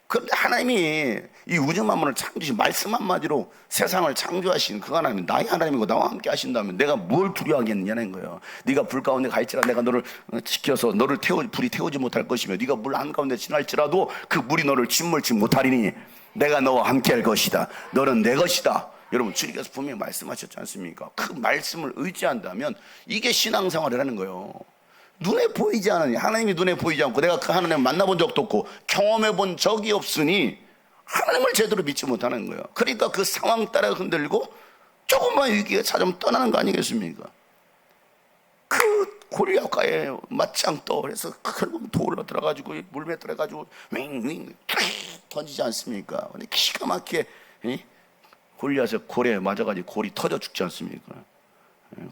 그런데 하나님이 이 우주 만물을 창조하신 말씀 한마디로 세상을 창조하신 그 하나님이 나의 하나님이고 나와 함께 하신다면 내가 뭘 두려워하겠느냐는 거예요. 네가 불 가운데 가 있지라 내가 너를 지켜서 너를 불이 태우지 못할 것이며, 네가 물 한가운데 지날지라도 그 물이 너를 짓물지 못하리니 내가 너와 함께 할 것이다. 너는 내 것이다. 여러분 주님께서 분명히 말씀하셨지 않습니까? 그 말씀을 의지한다면 이게 신앙생활이라는 거예요. 눈에 보이지 않으니, 하나님이 눈에 보이지 않고 내가 그 하나님을 만나본 적도 없고 경험해 본 적이 없으니 하나님을 제대로 믿지 못하는 거예요. 그러니까 그 상황 따라 흔들리고 조금만 위기가 찾아오면 떠나는 거 아니겠습니까? 그 골리앗과의 맞짱떠 그래서 결국 돌로 들어가지고 물에 들어가지고 윙윙 던지지 않습니까? 근데 기가 막히게 골리앗의 골에 맞아가지고 골이 터져 죽지 않습니까?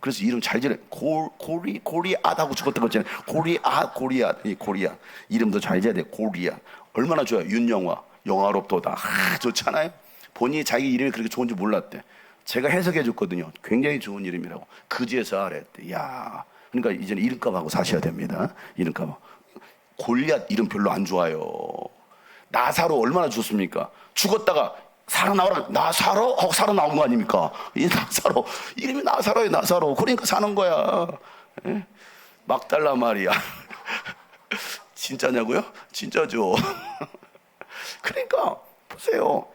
그래서 이름 잘 지내. 골리앗하고 죽었던 거잖아요. 골리앗 이름도 잘 지어야 돼. 골리앗 얼마나 좋아요. 윤영화 영화롭도다. 좋잖아요. 본인이 자기 이름이 그렇게 좋은지 몰랐대. 제가 해석해 줬거든요. 굉장히 좋은 이름이라고. 그제서 알았대. 야, 그러니까 이제는 이름값하고 사셔야 됩니다. 이름값. 골리앗 이름 별로 안 좋아요. 나사로 얼마나 좋습니까? 죽었다가 살아나오라. 나사로 하고 살아나온 거 아닙니까? 이 나사로 이름이 나사로예요. 나사로. 그러니까 사는 거야. 예? 막달라 마리아. 진짜냐고요? 진짜죠. 그러니까 보세요.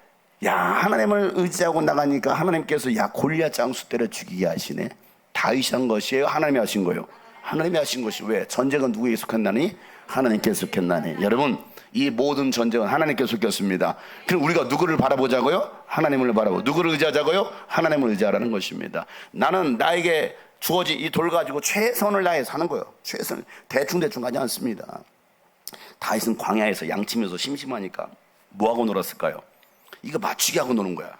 야, 하나님을 의지하고 나가니까 하나님께서 야 골리앗 장수 때려 죽이게 하시네. 다윗이 한 것이에요? 하나님이 하신 거예요? 하나님이 하신 것이. 왜? 전쟁은 누구에게 속했나니? 하나님께 속했나니. 여러분 이 모든 전쟁은 하나님께 속했습니다. 그럼 우리가 누구를 바라보자고요? 하나님을 바라보고. 누구를 의지하자고요? 하나님을 의지하라는 것입니다. 나는 나에게 주어진 이 돌 가지고 최선을 다해 사는 거예요. 최선. 대충 가지 않습니다. 다윗은 광야에서 양치면서 심심하니까 뭐하고 놀았을까요? 이거 맞추기 하고 노는 거야.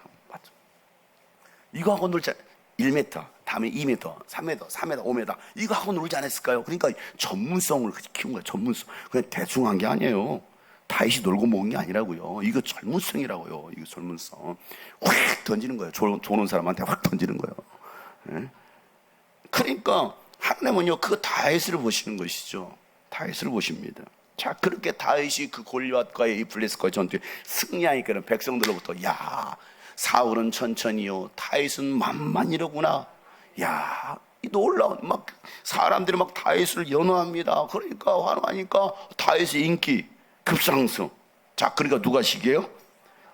이거 하고 놀자. 1m, 다음에 2m, 3m, 4m, 5m 이거 하고 놀지 않았을까요? 그러니까 전문성을 키운 거야. 전문성. 그냥 대충 한 게 아니에요. 다윗이 놀고 먹은 게 아니라고요. 이거 전문성이라고요. 이거 전문성. 확 던지는 거예요. 조는 사람한테 확 던지는 거예요. 네? 그러니까 하나님은요 그 다윗을 보시는 것이죠. 다윗을 보십니다. 자, 그렇게 다윗이 그 골리앗과의 이 블레셋과의 전투에 승리하니까 백성들로부터 야, 사울은 천천히요, 다윗은 만만이로구나. 야, 이 놀라운 막 사람들이 막 다윗을 연호합니다. 그러니까 환호하니까 다윗의 인기 급상승. 자, 그러니까 누가 시기해요?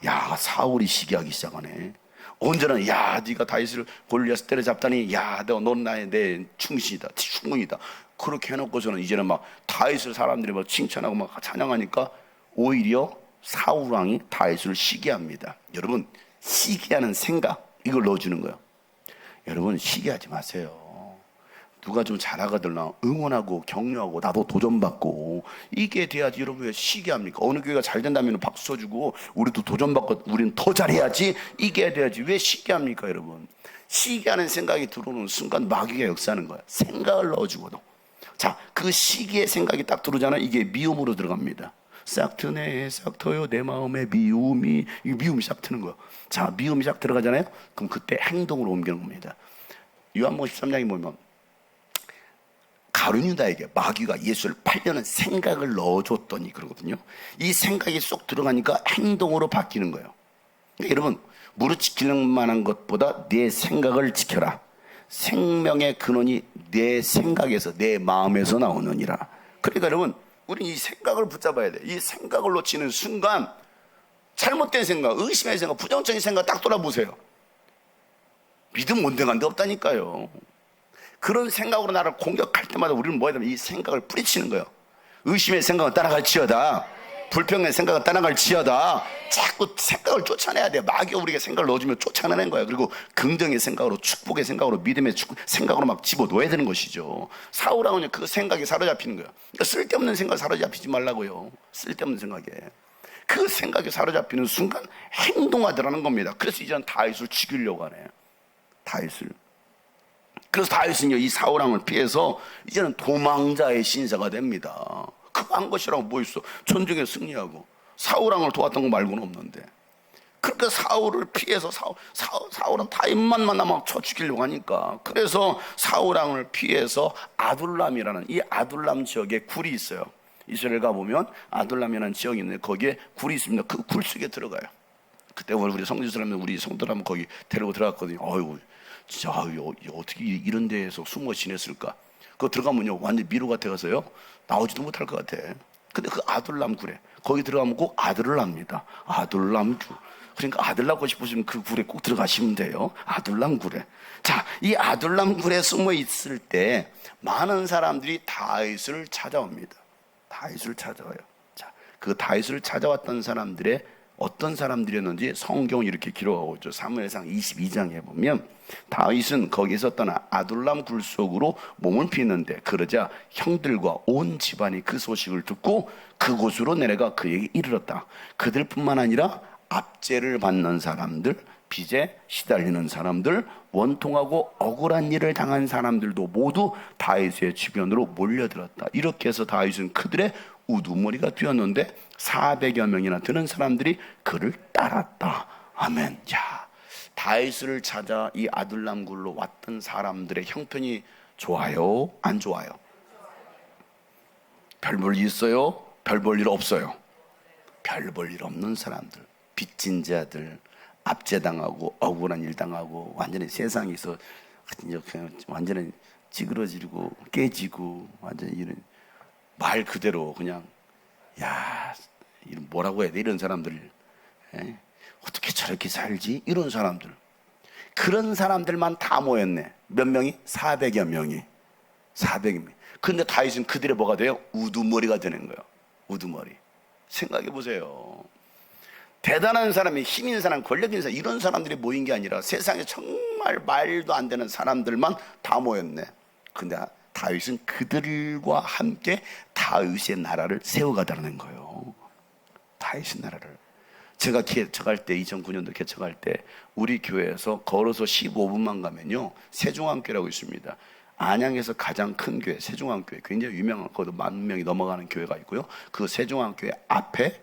야, 사울이 시기하기 시작하네. 언제나 야, 네가 다윗을 골리앗을 때려잡다니, 야, 넌 나의 내 충신이다, 충문이다. 그렇게 해놓고서는 이제는 막 다윗을 사람들이 막 칭찬하고 막 찬양하니까 오히려 사울 왕이 다윗을 시기합니다. 여러분 시기하는 생각 이걸 넣어주는 거예요. 여러분 시기하지 마세요. 누가 좀 잘하거든요. 응원하고 격려하고 나도 도전받고 이게 돼야지. 여러분 왜 시기합니까? 어느 교회가 잘 된다면 박수 쳐주고 우리도 도전받고 우리는 더 잘해야지 이게 돼야지. 왜 시기합니까 여러분? 시기하는 생각이 들어오는 순간 마귀가 역사하는 거야. 생각을 넣어주거든. 자, 그 시기의 생각이 딱 들어오잖아요. 이게 미움으로 들어갑니다. 싹 트네, 싹 터요, 내 마음에 미움이, 이 미움이 싹 트는 거예요. 자, 미움이 싹 들어가잖아요. 그럼 그때 행동으로 옮기는 겁니다. 요한복음 13장에 보면 가룟유다에게 마귀가 예수를 팔려는 생각을 넣어줬더니 그러거든요. 이 생각이 쏙 들어가니까 행동으로 바뀌는 거예요. 그러니까 여러분, 무릇 지키는 만한 것보다 내 생각을 지켜라. 생명의 근원이 내 생각에서 내 마음에서 나오느니라. 그러니까 여러분 우리는 이 생각을 붙잡아야 돼. 이 생각을 놓치는 순간 잘못된 생각, 의심의 생각, 부정적인 생각 딱 돌아보세요. 믿음 온데간데 없다니까요. 그런 생각으로 나를 공격할 때마다 우리는 뭐 해야 되면 이 생각을 뿌리치는 거예요. 의심의 생각은 따라갈지어다, 불평의 생각은 따라갈지어다. 자꾸 생각을 쫓아내야 돼. 마귀가 우리에게 생각을 넣어주면 쫓아내는 거야. 그리고 긍정의 생각으로, 축복의 생각으로, 믿음의 생각으로 막 집어넣어야 되는 것이죠. 사울왕은 그 생각에 사로잡히는 거야. 그러니까 쓸데없는 생각에 사로잡히지 말라고요. 쓸데없는 생각에. 그 생각에 사로잡히는 순간 행동하더라는 겁니다. 그래서 이제는 다윗을 죽이려고 하네. 다윗을. 그래서 다윗은요 이 사울왕을 피해서 이제는 도망자의 신사가 됩니다. 그거 한 것이라고 뭐 있어? 전쟁에 승리하고 사울왕을 도왔던 거 말고는 없는데. 그러니까 사울을 피해서 사울은 다윗만 만나면 쳐 죽이려고 하니까. 그래서 사울왕을 피해서 아둘람이라는 이 아둘람 지역에 굴이 있어요. 이스라엘 가보면 아둘람이라는 지역이 있는데 거기에 굴이 있습니다. 그 굴 속에 들어가요. 그때 우리 성지사람들 우리 성도들 한번 거기 데리고 들어갔거든요. 어이구 진짜 어떻게 이런 데에서 숨어 지냈을까. 그거 들어가면요 완전 미로 같아가서요 나오지도 못할 것 같아. 근데 그 아둘람 굴에 거기 들어가면 꼭 아들을 낳습니다. 아둘람 굴. 그러니까 아들 낳고 싶으시면 그 굴에 꼭 들어가시면 돼요. 아둘람 굴에. 자, 이 아둘람 굴에 숨어 있을 때 많은 사람들이 다윗을 찾아옵니다. 다윗을 찾아와요. 자, 그 다윗을 찾아왔던 사람들의 어떤 사람들이었는지 성경이 이렇게 기록하고 있죠. 사무엘상 22장에 보면 다윗은 거기 있었던 아둘람 굴 속으로 몸을 피는데, 그러자 형들과 온 집안이 그 소식을 듣고 그곳으로 내려가 그에게 이르렀다. 그들뿐만 아니라 압제를 받는 사람들, 빚에 시달리는 사람들, 원통하고 억울한 일을 당한 사람들도 모두 다윗의 주변으로 몰려들었다. 이렇게 해서 다윗은 그들의 우두머리가 되었는데 400여 명이나 되는 사람들이 그를 따랐다. 아멘. 자, 다윗을 찾아 이 아둘람 굴로 왔던 사람들의 형편이 좋아요? 안 좋아요? 별 볼 일 있어요? 별 볼 일 없어요? 별 볼 일 없는 사람들, 빚진 자들, 압제당하고 억울한 일 당하고 완전히 세상에서 그냥 완전히 찌그러지고 깨지고 완전히 이런 말 그대로 그냥 야 이런 뭐라고 해야 돼 이런 사람들, 어떻게 저렇게 살지 이런 사람들, 그런 사람들만 다 모였네. 몇 명이? 400여 명이. 400명. 근데 다윗은 그들의 뭐가 돼요? 우두머리가 되는 거예요. 우두머리. 생각해 보세요. 대단한 사람이, 힘 있는 사람, 권력 있는 사람, 이런 사람들이 모인 게 아니라 세상에 정말 말도 안 되는 사람들만 다 모였네. 근데 다윗은 그들과 함께 다윗의 나라를 세워가다는 거예요. 다윗의 나라를. 제가 개척할 때, 2009년도 개척할 때 우리 교회에서 걸어서 15분만 가면요 세종안교라고 있습니다. 안양에서 가장 큰 교회 세종안교회, 굉장히 유명한, 거기도 10,000명이 넘어가는 교회가 있고요. 그 세종안교회 앞에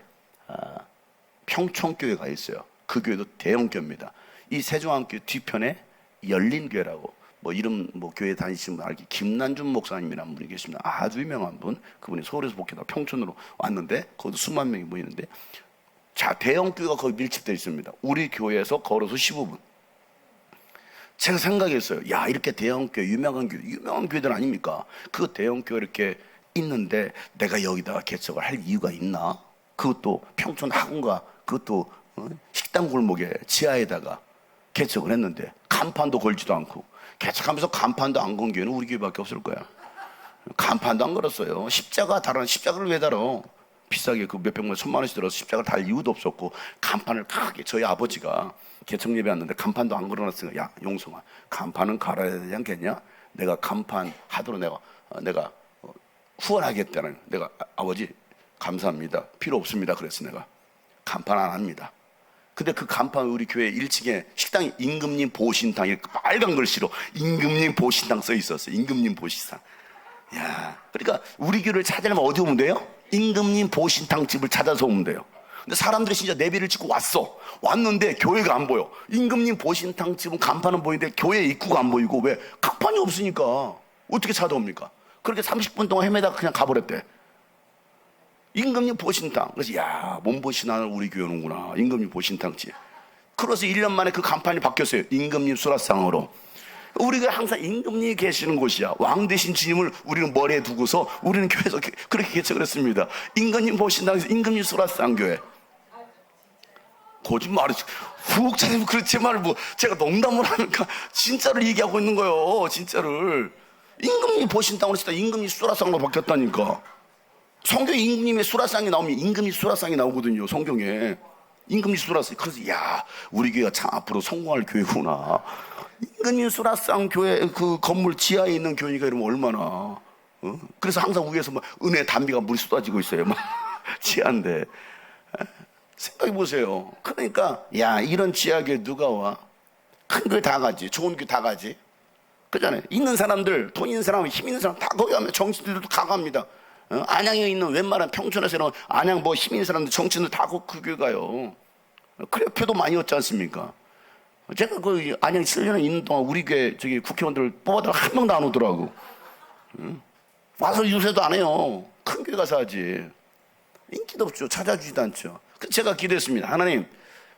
평촌교회가 있어요. 그 교회도 대형교회입니다. 이 세종안교회 뒤편에 열린교회라고, 뭐 이름 뭐 교회 다니시는 분 알기, 김난준 목사님이라는 분이 계십니다. 아주 유명한 분. 그분이 서울에서 복귀다 평촌으로 왔는데 거기도 수만 명이 모이는데, 자, 대형교회가 거기 밀집되어 있습니다. 우리 교회에서 걸어서 15분. 제가 생각했어요. 야, 이렇게 대형교회, 유명한 교회들 아닙니까? 그 대형교회 이렇게 있는데 내가 여기다가 개척을 할 이유가 있나? 그것도 평촌 학원가, 그것도 식당 골목에 지하에다가 개척을 했는데 간판도 걸지도 않고, 개척하면서 간판도 안 건 교회는 우리 교회밖에 없을 거야. 간판도 안 걸었어요. 십자가 달아. 십자가를 왜 달어? 비싸게 그 몇백만 원, 1,000만 원씩 들어서 십자가를 달 이유도 없었고, 간판을 크게, 저희 아버지가 개척 예배 왔는데 간판도 안 걸어놨으니까, 야 용성아, 간판은 갈아야 되지 않겠냐? 내가 간판 하도록 내가 후원하겠다는, 내가 아버지 감사합니다, 필요 없습니다 그랬어. 내가 간판 안 합니다. 근데 그 간판 우리 교회 1층에 식당에 임금님 보신당, 이렇게 빨간 글씨로 임금님 보신당 써 있었어요. 임금님 보신당. 야, 그러니까 우리 교회를 찾으려면 어디 오면 돼요? 임금님 보신당 집을 찾아서 오면 돼요. 근데 사람들이 진짜 내비를 찍고 왔는데 교회가 안 보여. 임금님 보신당 집은 간판은 보이는데 교회 입구가 안 보이고. 왜? 간판이 없으니까 어떻게 찾아옵니까? 그렇게 30분 동안 헤매다가 그냥 가버렸대. 임금님 보신당. 그래서 야, 몸보신하는 우리 교회 오는구나, 임금님 보신당집. 그래서 1년 만에 그 간판이 바뀌었어요. 임금님 수라상으로. 우리가 항상 임금님이 계시는 곳이야. 왕 대신 주님을 우리는 머리에 두고서 우리는 교회에서 그렇게 개척을 했습니다. 임금님 보신당에서 임금님 수라상 교회. 거짓말이지. 훅 찾으면 그렇지만 뭐 제가 농담을 하니까 진짜를 얘기하고 있는 거예요. 진짜를. 임금님 보신당으로 했다 임금님 수라상으로 바뀌었다니까. 성경에 임금님의 수라상이 나오면 임금님 수라상이 나오거든요. 성경에 임금님 수라상. 그래서 야, 우리 교회가 참 앞으로 성공할 교회구나. 임금님 수라상 교회 그 건물 지하에 있는 교회니까 이러면 얼마나. 그래서 항상 위에서 막 은혜 담비가 물이 쏟아지고 있어요. 막 지하인데. 생각해 보세요. 그러니까 야, 이런 지하교회 누가 와? 큰 교회 다 가지, 좋은 교회 다 가지. 그잖아요. 있는 사람들, 돈 있는 사람, 힘 있는 사람 다 거기 가면 정치인들도 다 갑니다. 안양에 있는 웬만한 평촌에서는 안양 뭐 힘 있는 사람들, 정치인들 다 그 교회 가요. 그래 표도 많이 얻지 않습니까? 제가 그 안양 7년 있는 동안 우리 교회 저기 국회의원들 뽑아다가 한 명도 안 오더라고. 와서 유세도 안 해요. 큰 교회 가서 하지. 인기도 없죠. 찾아주지도 않죠. 제가 기도했습니다. 하나님,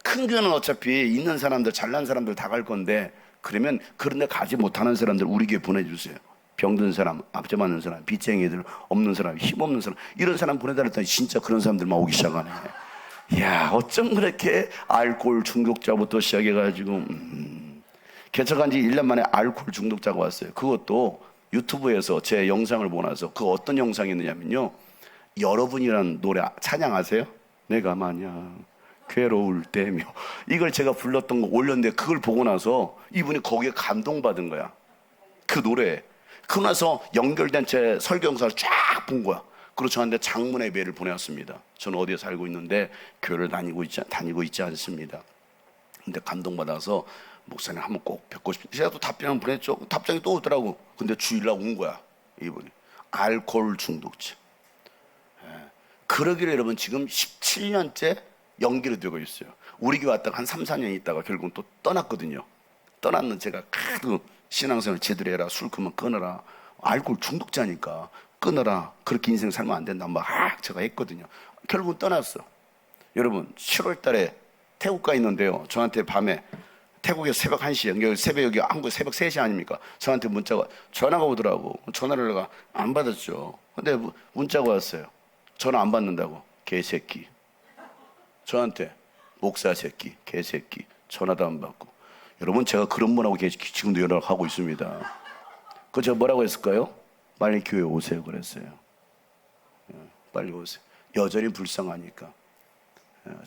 큰 교회는 어차피 있는 사람들, 잘난 사람들 다 갈 건데, 그러면 그런 데 가지 못하는 사람들 우리 교회 보내주세요. 병든 사람, 압제 맞는 사람, 빚쟁이들, 없는 사람, 힘없는 사람, 이런 사람 보내달랬더니 진짜 그런 사람들만 오기 시작하네. 야, 어쩜 그렇게 알코올 중독자부터 시작해가지고 개척한 지 1년 만에 알코올 중독자가 왔어요. 그것도 유튜브에서 제 영상을 보고 나서 그 어떤 영상이었느냐면요, 여러분이라는 노래 찬양하세요? 내가 만약 괴로울 때며, 이걸 제가 불렀던 거 올렸는데 그걸 보고 나서 이분이 거기에 감동받은 거야. 그 노래에. 그러고 나서 연결된 제 설교 영상을 쫙 본 거야. 그리고 저한테 장문의 예배를 보내왔습니다. 저는 어디에 살고 있는데 교회를 다니고 있지 않습니다. 근데 감동받아서 목사님 한번 꼭 뵙고 싶다. 제가 또 답장을 보냈죠. 답장이 또 오더라고. 근데 주일날 온 거야, 이분이. 알코올 중독자. 그러기를 여러분 지금 17년째 연기로 되고 있어요. 우리 교회 왔다가 한 3, 4년 있다가 결국은 또 떠났거든요. 떠났는 제가 그 신앙생활 제대로 해라, 술 그만 끊어라, 알코올 중독자니까 끊어라, 그렇게 인생 살면 안 된다 막 제가 했거든요. 결국은 떠났어. 여러분 7월 달에 태국 가 있는데요, 저한테 밤에 태국에 새벽 1시, 여기 새벽, 여기 한국 새벽 3시 아닙니까? 저한테 전화가 오더라고. 전화를 내가 안 받았죠. 근데 문자가 왔어요. 전화 안 받는다고. 개새끼. 저한테 목사 새끼, 개새끼. 전화도 안 받고. 여러분 제가 그런 분하고 지금도 연락하고 있습니다. 그 제가 뭐라고 했을까요? 빨리 교회 오세요 그랬어요. 빨리 오세요. 여전히 불쌍하니까.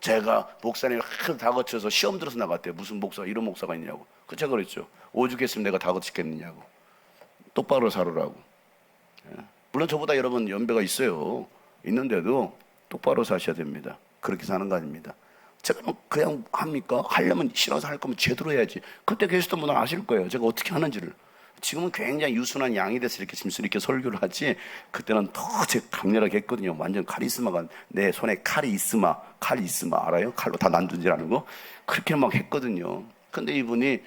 제가 목사님 다 거쳐서 시험 들어서 나갔대요. 무슨 목사, 이런 목사가 있냐고. 그 제가 그랬죠. 오죽했으면 내가 다 거치겠느냐고. 똑바로 살으라고. 물론 저보다 여러분 연배가 있어요. 있는데도 똑바로 사셔야 됩니다. 그렇게 사는 거 아닙니다. 제가 그냥 합니까? 하려면 싫어서 할 거면 제대로 해야지. 그때 계셨던 분은 아실 거예요, 제가 어떻게 하는지를. 지금은 굉장히 유순한 양이 돼서 이렇게 짐스럽게 이렇게 설교를 하지, 그때는 더 제가 강렬하게 했거든요. 완전 카리스마가, 내 손에 칼이 있으마 알아요? 칼로 다 난둔지라는 거. 그렇게 막 했거든요. 근데 이분이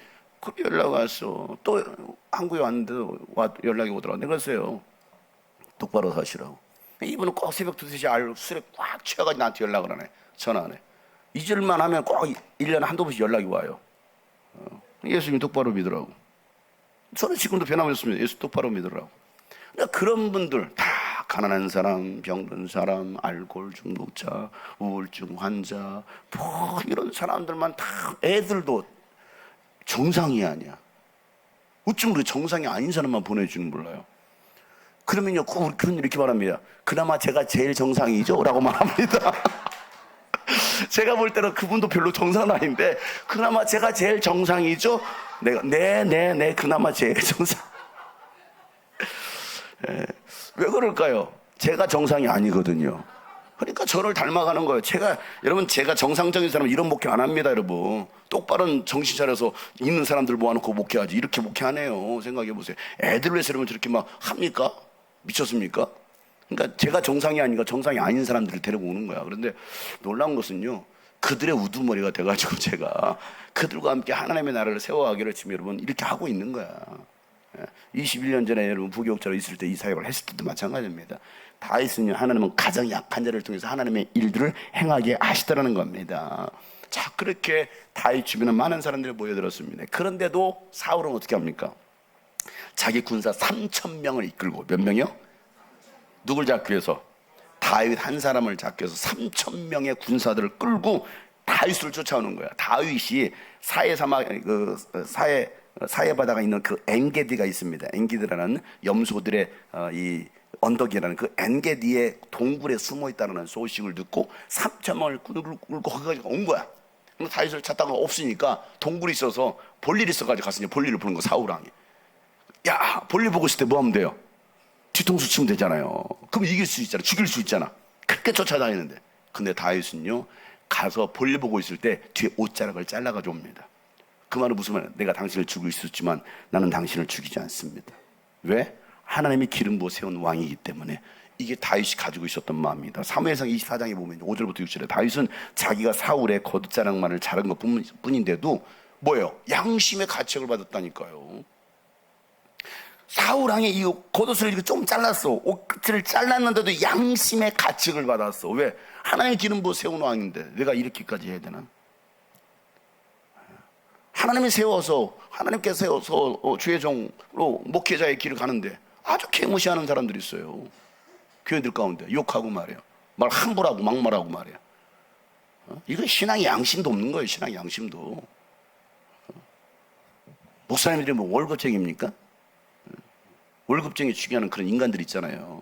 연락 왔어. 또 한국에 왔는데도 연락이 오더라고. 내가 그랬어요. 똑바로 사시라고. 이분은 꼭 새벽 2, 3시 술에 꽉 취해가지고 나한테 연락을 하네. 전화 안 해. 잊을만 하면 꼭 1년에 한두 번씩 연락이 와요. 예수님 똑바로 믿으라고. 저는 지금도 변함없습니다. 예수 똑바로 믿으라고. 그러니까 그런 분들 다 가난한 사람, 병든 사람, 알코올 중독자, 우울증 환자, 뭐 이런 사람들만 다, 애들도 정상이 아니야. 어쩜 우리 정상이 아닌 사람만 보내주는 몰라요. 그러면요, 꼭 우리 그런 이렇게 말합니다. 그나마 제가 제일 정상이죠? 라고 말합니다. 제가 볼 때는 그분도 별로 정상은 아닌데, 그나마 제가 제일 정상이죠? 내가, 네, 그나마 제일 정상. 왜 그럴까요? 제가 정상이 아니거든요. 그러니까 저를 닮아가는 거예요. 여러분, 제가 정상적인 사람은 이런 목회 안 합니다, 여러분. 똑바른 정신 차려서 있는 사람들 모아놓고 목회하지. 이렇게 목회 안 해요. 생각해 보세요. 애들 위해서 여러분 저렇게 막 합니까? 미쳤습니까? 그러니까 제가 정상이 아니라 정상이 아닌 사람들을 데리고 오는 거야. 그런데 놀라운 것은요, 그들의 우두머리가 돼가지고 제가 그들과 함께 하나님의 나라를 세워가기를 지금 여러분 이렇게 하고 있는 거야. 21년 전에 여러분 부교육자로 있을 때 이 사역을 했을 때도 마찬가지입니다. 다윗은요, 하나님은 가장 약한 자를 통해서 하나님의 일들을 행하게 하시더라는 겁니다. 자, 그렇게 다윗 주변에 많은 사람들이 모여들었습니다. 그런데도 사울은 어떻게 합니까? 자기 군사 3,000명을 이끌고, 몇 명이요? 누굴 잡기 위해서? 다윗 한 사람을 잡기 위해서 3,000명의 군사들을 끌고 다윗을 쫓아오는 거야. 다윗이 사해 바다가 있는 그 엔게디가 있습니다. 엔게디라는 염소들의 이 언덕이라는 그 엔게디의 동굴에 숨어 있다는 소식을 듣고 3,000명을 끌고 거기까지 온 거야. 다윗을 찾다가 없으니까 동굴이 있어서 볼일 있어가지고 갔으니 볼일을 보는 거, 사울왕이. 야, 볼일 보고 있을 때 뭐 하면 돼요? 뒤통수 치면 되잖아요. 그럼 이길 수 있잖아. 죽일 수 있잖아. 그렇게 쫓아다니는데. 근데 다윗은요, 가서 볼일 보고 있을 때 뒤에 옷자락을 잘라가지고 옵니다. 그 말은 무슨 말이야? 내가 당신을 죽일 수 있지만 나는 당신을 죽이지 않습니다. 왜? 하나님이 기름 부어 세운 왕이기 때문에. 이게 다윗이 가지고 있었던 마음입니다. 사무엘상 24장에 보면 5절부터 6절에 다윗은 자기가 사울의 겉자락만을 자른 것 뿐인데도 뭐예요? 양심의 가책을 받았다니까요. 사울왕의 이 겉옷을 이렇게 좀 잘랐어. 옷끝을 잘랐는데도 양심의 가책을 받았어. 왜? 하나님의 기름 부어 세운 왕인데 내가 이렇게까지 해야 되나? 하나님께서 세워서 주의 종으로 목회자의 길을 가는데 아주 개무시하는 사람들이 있어요. 교회들 가운데 욕하고 말이야. 말 함부로 하고 막말하고 말이야. 이거 신앙의 양심도 없는 거예요. 신앙의 양심도. 목사님들이 뭐 월급쟁입니까? 월급쟁이 추구하는 그런 인간들 있잖아요.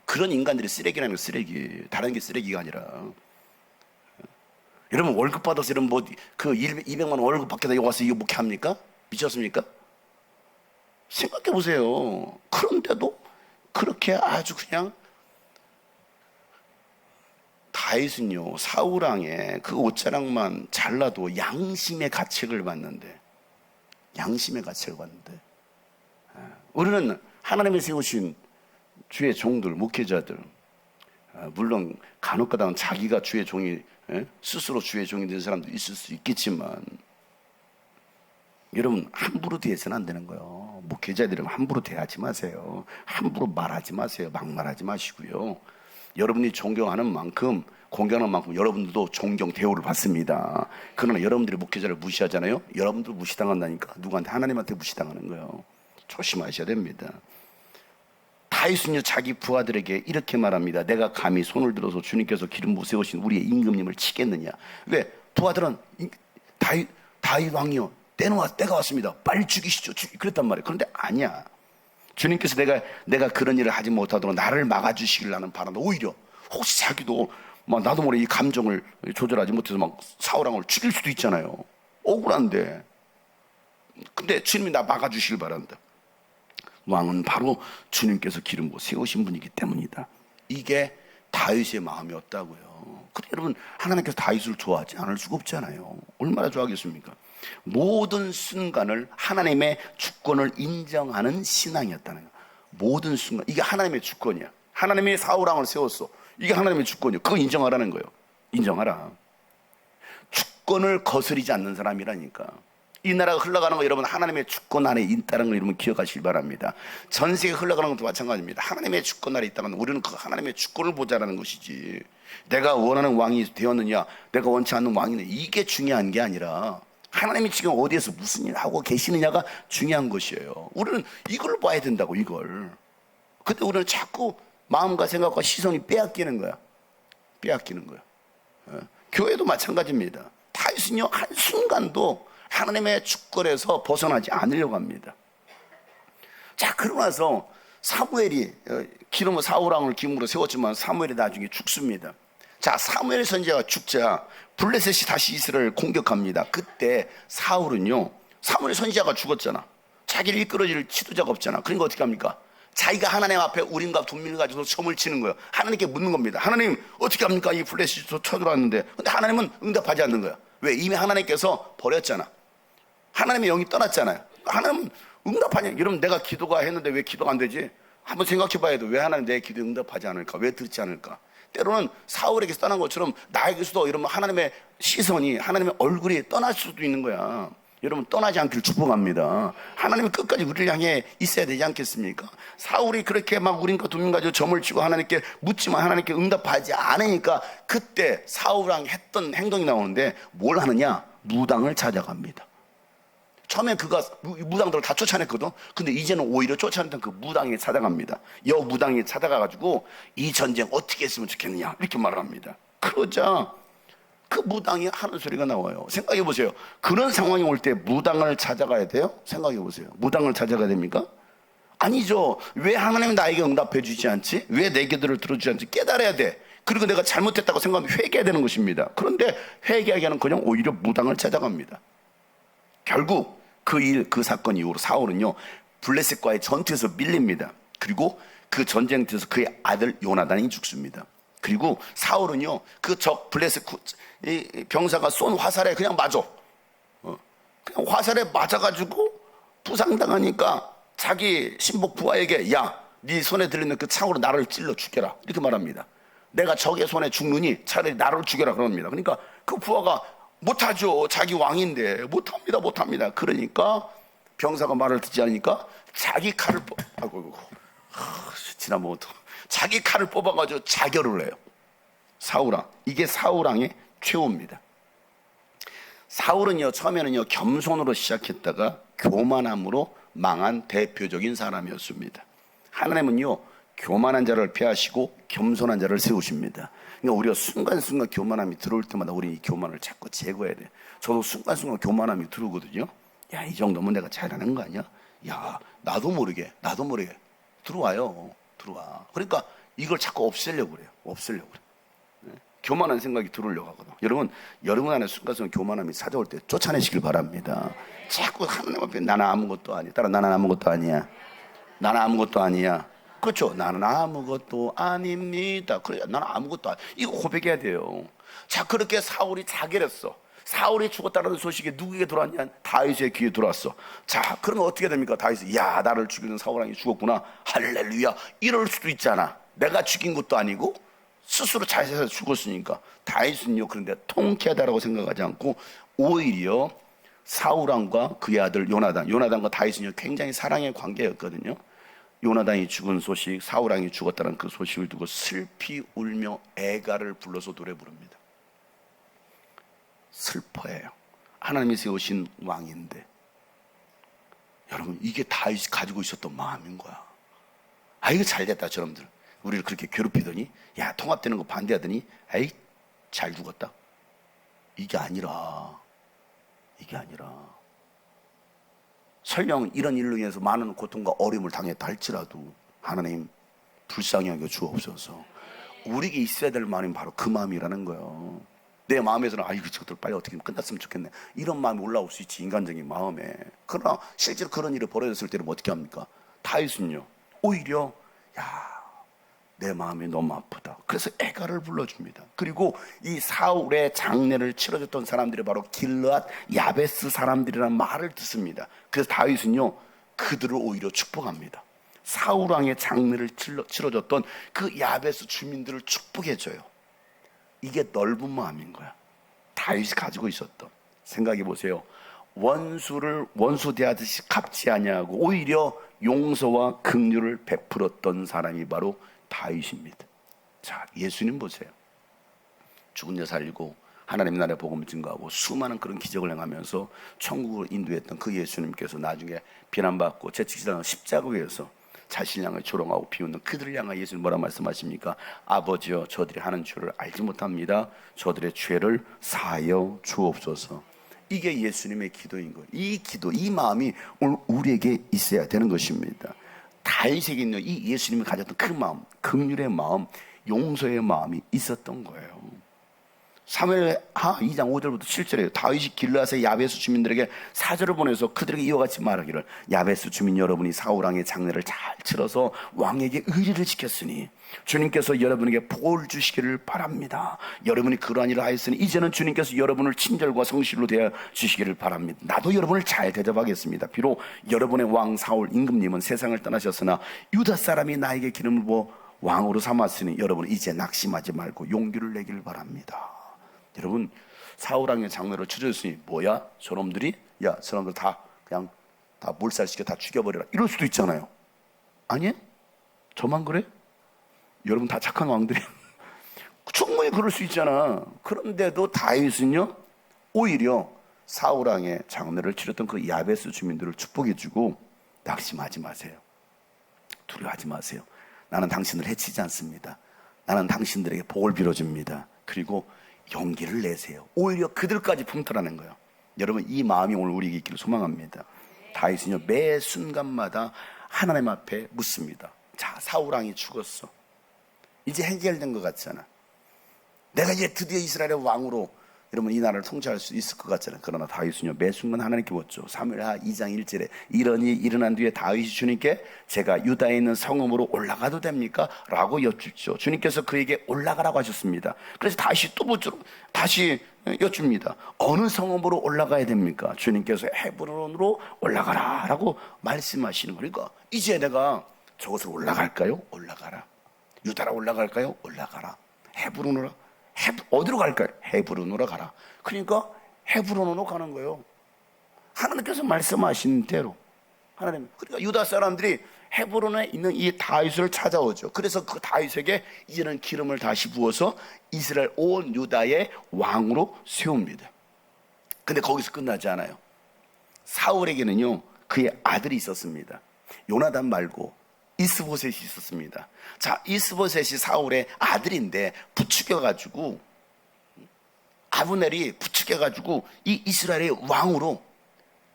그런 인간들이 쓰레기라는 거, 쓰레기. 다른 게 쓰레기가 아니라. 여러분 월급 받아서 여러분 뭐그 200만 원 월급 받게 여기 와서 이거 목회합니까? 미쳤습니까? 생각해 보세요. 그런데도 그렇게 아주 그냥 다윗은요 사울왕의 그 옷자락만 잘라도 양심의 가책을 받는데, 양심의 가책을 받는데, 우리는 하나님이 세우신 주의 종들, 목회자들, 물론 간혹가다가 자기가 주의 종이, 스스로 주의 종이 된 사람도 있을 수 있겠지만, 여러분 함부로 대해서는 안 되는 거예요. 목회자들은 함부로 대하지 마세요. 함부로 말하지 마세요. 막말하지 마시고요. 여러분이 존경하는 만큼, 공경하는 만큼 여러분들도 존경 대우를 받습니다. 그러나 여러분들이 목회자를 무시하잖아요. 여러분들 무시당한다니까. 누구한테? 하나님한테 무시당하는 거예요. 조심하셔야 됩니다. 다윗은요 자기 부하들에게 이렇게 말합니다. 내가 감히 손을 들어서 주님께서 기름 부어 세우신 우리의 임금님을 치겠느냐. 왜? 부하들은 다윗 왕이요 때가 왔습니다. 빨리 죽이시죠. 그랬단 말이에요. 그런데 아니야. 주님께서 내가 그런 일을 하지 못하도록 나를 막아주시길 나는 바란다. 오히려 혹시 자기도 막 나도 모르게 이 감정을 조절하지 못해서 막 사울왕을 죽일 수도 있잖아요. 억울한데. 근데 주님이 나 막아주시길 바란다. 왕은 바로 주님께서 기름 부어 세우신 분이기 때문이다. 이게 다윗의 마음이었다고요. 근데 여러분 하나님께서 다윗을 좋아하지 않을 수가 없잖아요. 얼마나 좋아하겠습니까? 모든 순간을 하나님의 주권을 인정하는 신앙이었다는 거예요. 모든 순간, 이게 하나님의 주권이야. 하나님의 사울왕을 세웠어. 이게 하나님의 주권이야. 그거 인정하라는 거예요. 인정하라. 주권을 거스르지 않는 사람이라니까. 이 나라가 흘러가는 거 여러분 하나님의 주권 아래 있다는 걸 여러분 기억하시기 바랍니다. 전 세계 흘러가는 것도 마찬가지입니다. 하나님의 주권 아래 있다면 우리는 그 하나님의 주권을 보자라는 것이지, 내가 원하는 왕이 되었느냐 내가 원치 않는 왕이냐 이게 중요한 게 아니라 하나님이 지금 어디에서 무슨 일을 하고 계시느냐가 중요한 것이에요. 우리는 이걸 봐야 된다고, 이걸. 근데 우리는 자꾸 마음과 생각과 시선이 빼앗기는 거야. 빼앗기는 거야. 교회도 마찬가지입니다. 다윗은요 한순간도 하나님의 주권에서 벗어나지 않으려고 합니다. 자, 그러고 나서 사무엘이 사울왕을 기름으로 세웠지만 사무엘이 나중에 죽습니다. 자, 사무엘 선지자가 죽자 블레셋이 다시 이스라엘을 공격합니다. 그때 사울은요, 사무엘 선지자가 죽었잖아. 자기를 이끌어줄 지도자가 없잖아. 그러니까 어떻게 합니까? 자기가 하나님 앞에 우림과 둠밀을 가지고 점을 치는 거예요. 하나님께 묻는 겁니다. 하나님 어떻게 합니까? 이 블레셋이 쳐들어왔는데. 근데 하나님은 응답하지 않는 거야. 왜? 이미 하나님께서 버렸잖아. 하나님의 영이 떠났잖아요. 하나님은 응답하냐? 여러분 내가 기도가 했는데 왜 기도가 안 되지? 한번 생각해 봐야 돼. 왜 하나님 내 기도에 응답하지 않을까? 왜 듣지 않을까? 때로는 사울에게서 떠난 것처럼 나에게서도 이러면 하나님의 시선이, 하나님의 얼굴이 떠날 수도 있는 거야. 여러분 떠나지 않기를 축복합니다. 하나님이 끝까지 우리를 향해 있어야 되지 않겠습니까? 사울이 그렇게 막 우림과 둠밀 가지고 점을 치고 하나님께 묻지만 하나님께 응답하지 않으니까 그때 사울왕 했던 행동이 나오는데 뭘 하느냐? 무당을 찾아갑니다. 처음에 그가 무당들을 다 쫓아냈거든. 근데 이제는 오히려 쫓아냈던 그 무당이 찾아갑니다. 무당이 찾아가가지고 이 전쟁 어떻게 했으면 좋겠느냐 이렇게 말을 합니다. 그러자 그 무당이 하는 소리가 나와요. 생각해 보세요. 그런 상황이 올 때 무당을 찾아가야 돼요? 생각해 보세요. 무당을 찾아가야 됩니까? 아니죠. 왜 하나님이 나에게 응답해 주지 않지? 왜 내 기도를 들어주지 않지? 깨달아야 돼. 그리고 내가 잘못했다고 생각하면 회개해야 되는 것입니다. 그런데 회개하기에는 그냥 오히려 무당을 찾아갑니다. 결국 그 사건 이후로 사울은요 블레셋과의 전투에서 밀립니다. 그리고 그 전쟁터에서 그의 아들 요나단이 죽습니다. 그리고 사울은요 그 적 블레셋 병사가 쏜 화살에 그냥 맞아. 그냥 화살에 맞아가지고 부상당하니까 자기 신복 부하에게 야, 네 손에 들리는 그 창으로 나를 찔러 죽여라 이렇게 말합니다. 내가 적의 손에 죽느니 차라리 나를 죽여라 그럽니다. 그러니까 그 부하가 못하죠. 자기 왕인데 못합니다. 그러니까 병사가 말을 듣지 않으니까 자기 칼을 자기 칼을 뽑아가지고 자결을 해요. 사울왕. 이게 사울왕의 최후입니다. 사울은요 처음에는요 겸손으로 시작했다가 교만함으로 망한 대표적인 사람이었습니다. 하나님은요 교만한 자를 피하시고 겸손한 자를 세우십니다. 그러니까 우리가 순간순간 교만함이 들어올 때마다 우리 이 교만을 자꾸 제거해야 돼. 저도 순간순간 교만함이 들어오거든요. 야, 이 정도면 내가 잘하는 거 아니야? 야, 나도 모르게 들어와요. 들어와. 그러니까 이걸 자꾸 없애려고 그래요. 교만한 생각이 들어오려고 하거든. 여러분 안에 순간순간 교만함이 찾아올 때 쫓아내시길 바랍니다. 자꾸 하나님 앞에 나는 아무것도 아니야. 따라 나는 아무것도 아니야. 나는 아무것도 아니야. 그렇죠. 나는 아무것도 아닙니다. 그래, 나는 아무것도 아니야. 이거 고백해야 돼요. 자, 그렇게 사울이 자결했어. 사울이 죽었다는 소식이 누구에게 들어왔냐? 다윗의 귀에 들어왔어. 자, 그러면 어떻게 됩니까? 다윗이, 야, 나를 죽이는 사울 왕이 죽었구나. 할렐루야. 이럴 수도 있잖아. 내가 죽인 것도 아니고 스스로 자살해서 죽었으니까. 다윗은요, 그런데 통쾌하다라고 생각하지 않고 오히려 사울 왕과 그의 아들 요나단과 다윗은요 굉장히 사랑의 관계였거든요. 요나단이 죽은 소식, 사울 왕이 죽었다는 그 소식을 두고 슬피 울며 애가를 불러서 노래 부릅니다. 슬퍼해요. 하나님이 세우신 왕인데. 여러분, 이게 다윗이 가지고 있었던 마음인 거야. 아, 이거 잘됐다. 저놈들 우리를 그렇게 괴롭히더니, 야, 통합되는 거 반대하더니, 에이, 잘 죽었다. 이게 아니라 설령 이런 일로 인해서 많은 고통과 어려움을 당했다 할지라도 하나님 불쌍히 여겨 주옵소서. 우리에게 있어야 될 마음이 바로 그 마음이라는 거예요. 내 마음에서는 아이고 저것들 빨리 어떻게 끝났으면 좋겠네, 이런 마음이 올라올 수 있지, 인간적인 마음에. 그러나 실제로 그런 일이 벌어졌을 때는 어떻게 합니까? 다윗은요 오히려 내 마음이 너무 아프다. 그래서 애가를 불러줍니다. 그리고 이 사울의 장례를 치러줬던 사람들이 바로 길르앗 야베스 사람들이라는 말을 듣습니다. 그래서 다윗은요 그들을 오히려 축복합니다. 사울 왕의 장례를 치러줬던 그 야베스 주민들을 축복해줘요. 이게 넓은 마음인 거야. 다윗이 가지고 있었던. 생각해 보세요. 원수를 원수 대하듯이 갚지 아니하고 오히려 용서와 긍휼을 베풀었던 사람이 바로 다윗입니다. 자, 예수님 보세요. 죽은 자 살리고 하나님 나라의 복음을 증거하고 수많은 그런 기적을 행하면서 천국으로 인도했던 그 예수님께서 나중에 비난받고 채찍질하는 십자가에서 자신을 향해 조롱하고 비웃는 그들을 향해 예수님 뭐라 말씀하십니까? 아버지여, 저들이 하는 죄를 알지 못합니다. 저들의 죄를 사하여 주옵소서. 이게 예수님의 기도인 거예요. 이 기도, 이 마음이 오늘 우리에게 있어야 되는 것입니다. 다윗에게 있는 이 예수님이 가졌던 그 마음, 긍휼의 마음, 용서의 마음이 있었던 거예요. 사무엘하 2장 5절부터 7절에 다윗이 길르앗의 야베스 주민들에게 사절을 보내서 그들에게 이와 같이 말하기를, 야베스 주민 여러분이 사울 왕의 장례를 잘 치러서 왕에게 의리를 지켰으니 주님께서 여러분에게 복을 주시기를 바랍니다. 여러분이 그러한 일을 하였으니 이제는 주님께서 여러분을 친절과 성실로 대하 주시기를 바랍니다. 나도 여러분을 잘 대접하겠습니다. 비록 여러분의 왕 사울 임금님은 세상을 떠나셨으나 유다 사람이 나에게 기름을 부어 왕으로 삼았으니 여러분 이제 낙심하지 말고 용기를 내기를 바랍니다. 여러분, 사울왕의 장례를 치러줬으니 뭐야? 저놈들이, 야, 저놈들 다 그냥 다 몰살시켜 다 죽여버려라, 이럴 수도 있잖아요. 아니? 저만 그래? 여러분 다 착한 왕들이 충분히 그럴 수 있잖아. 그런데도 다윗은요 오히려 사울왕의 장례를 치렀던 그 야베스 주민들을 축복해주고, 낙심하지 마세요. 두려워하지 마세요. 나는 당신을 해치지 않습니다. 나는 당신들에게 복을 빌어줍니다. 그리고 용기를 내세요. 오히려 그들까지 품더라는 거예요. 여러분, 이 마음이 오늘 우리에게 있기를 소망합니다. 다윗은요 매 순간마다 하나님 앞에 묻습니다. 자, 사울왕이 죽었어. 이제 해결된 것 같잖아. 내가 이제 드디어 이스라엘의 왕으로 여러분 이 나라를 통치할 수 있을 것 같잖아요. 그러나 다윗은요 매 순간 하나님께 묻죠. 사무엘하 2장 1절에 이런 일이 일어난 뒤에 다윗이 주님께 제가 유다에 있는 성읍으로 올라가도 됩니까? 라고 여쭙죠. 주님께서 그에게 올라가라고 하셨습니다. 그래서 다시 또 묻죠. 다시 여쭙니다. 어느 성읍으로 올라가야 됩니까? 주님께서 헤브론으로 올라가라 라고 말씀하시는 거니까, 이제 내가 저것으로 올라갈까요? 올라가라. 유다로 올라갈까요? 올라가라. 헤브론으로, 어디로 갈까요? 헤브론으로 가라. 그러니까 헤브론으로 가는 거예요. 하나님께서 말씀하신 대로. 하나님, 그러니까 유다 사람들이 헤브론에 있는 이 다윗을 찾아오죠. 그래서 그 다윗에게 이제는 기름을 다시 부어서 이스라엘 온 유다의 왕으로 세웁니다. 근데 거기서 끝나지 않아요. 사울에게는요 그의 아들이 있었습니다. 요나단 말고 이스보셋이 있었습니다. 자, 이스보셋이 사울의 아들인데 부추겨가지고 아브넬이 부추겨가지고 이 이스라엘의 왕으로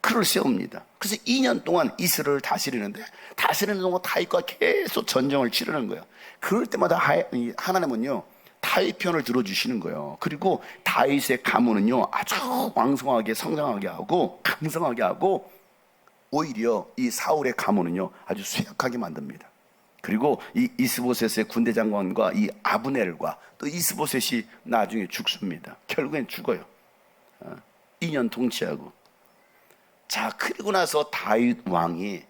그를 세웁니다. 그래서 2년 동안 이스라엘을 다스리는데 다스리는 동안 다윗과 계속 전쟁을 치르는 거예요. 그럴 때마다 하나님은요 다윗 편을 들어주시는 거예요. 그리고 다윗의 가문은요 아주 왕성하게 성장하게 하고 강성하게 하고 오히려 이 사울의 가문은요 아주 쇠약하게 만듭니다. 그리고 이 이스보셋의 군대 장관과 이 아브넬과 또 이스보셋이 나중에 죽습니다. 결국엔 죽어요. 2년 통치하고. 자, 그리고 나서 다윗 왕이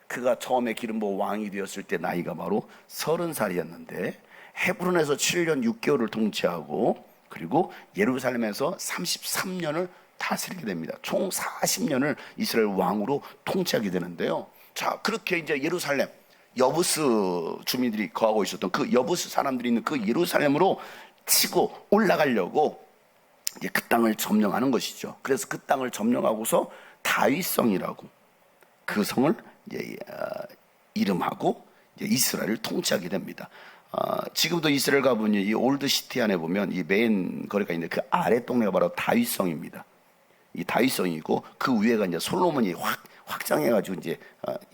그가 처음에 기름 부어 왕이 되었을 때 나이가 바로 30살이었는데 헤브론에서 7년 6개월을 통치하고 그리고 예루살렘에서 33년을 다스리게 됩니다. 총 40년을 이스라엘 왕으로 통치하게 되는데요. 자, 그렇게 이제 예루살렘 여부스 주민들이 거하고 있었던 그 여부스 사람들이 있는 그 예루살렘으로 치고 올라가려고 이제 그 땅을 점령하는 것이죠. 그래서 그 땅을 점령하고서 다윗성이라고 그 성을 이제 이름하고 이제 이스라엘을 통치하게 됩니다. 지금도 이스라엘 가보면 이 올드 시티 안에 보면 이 메인 거리가 있는데 그 아래 동네가 바로 다윗성입니다. 이 다윗성이고 그 위에가 이제 솔로몬이 확장해가지고 이제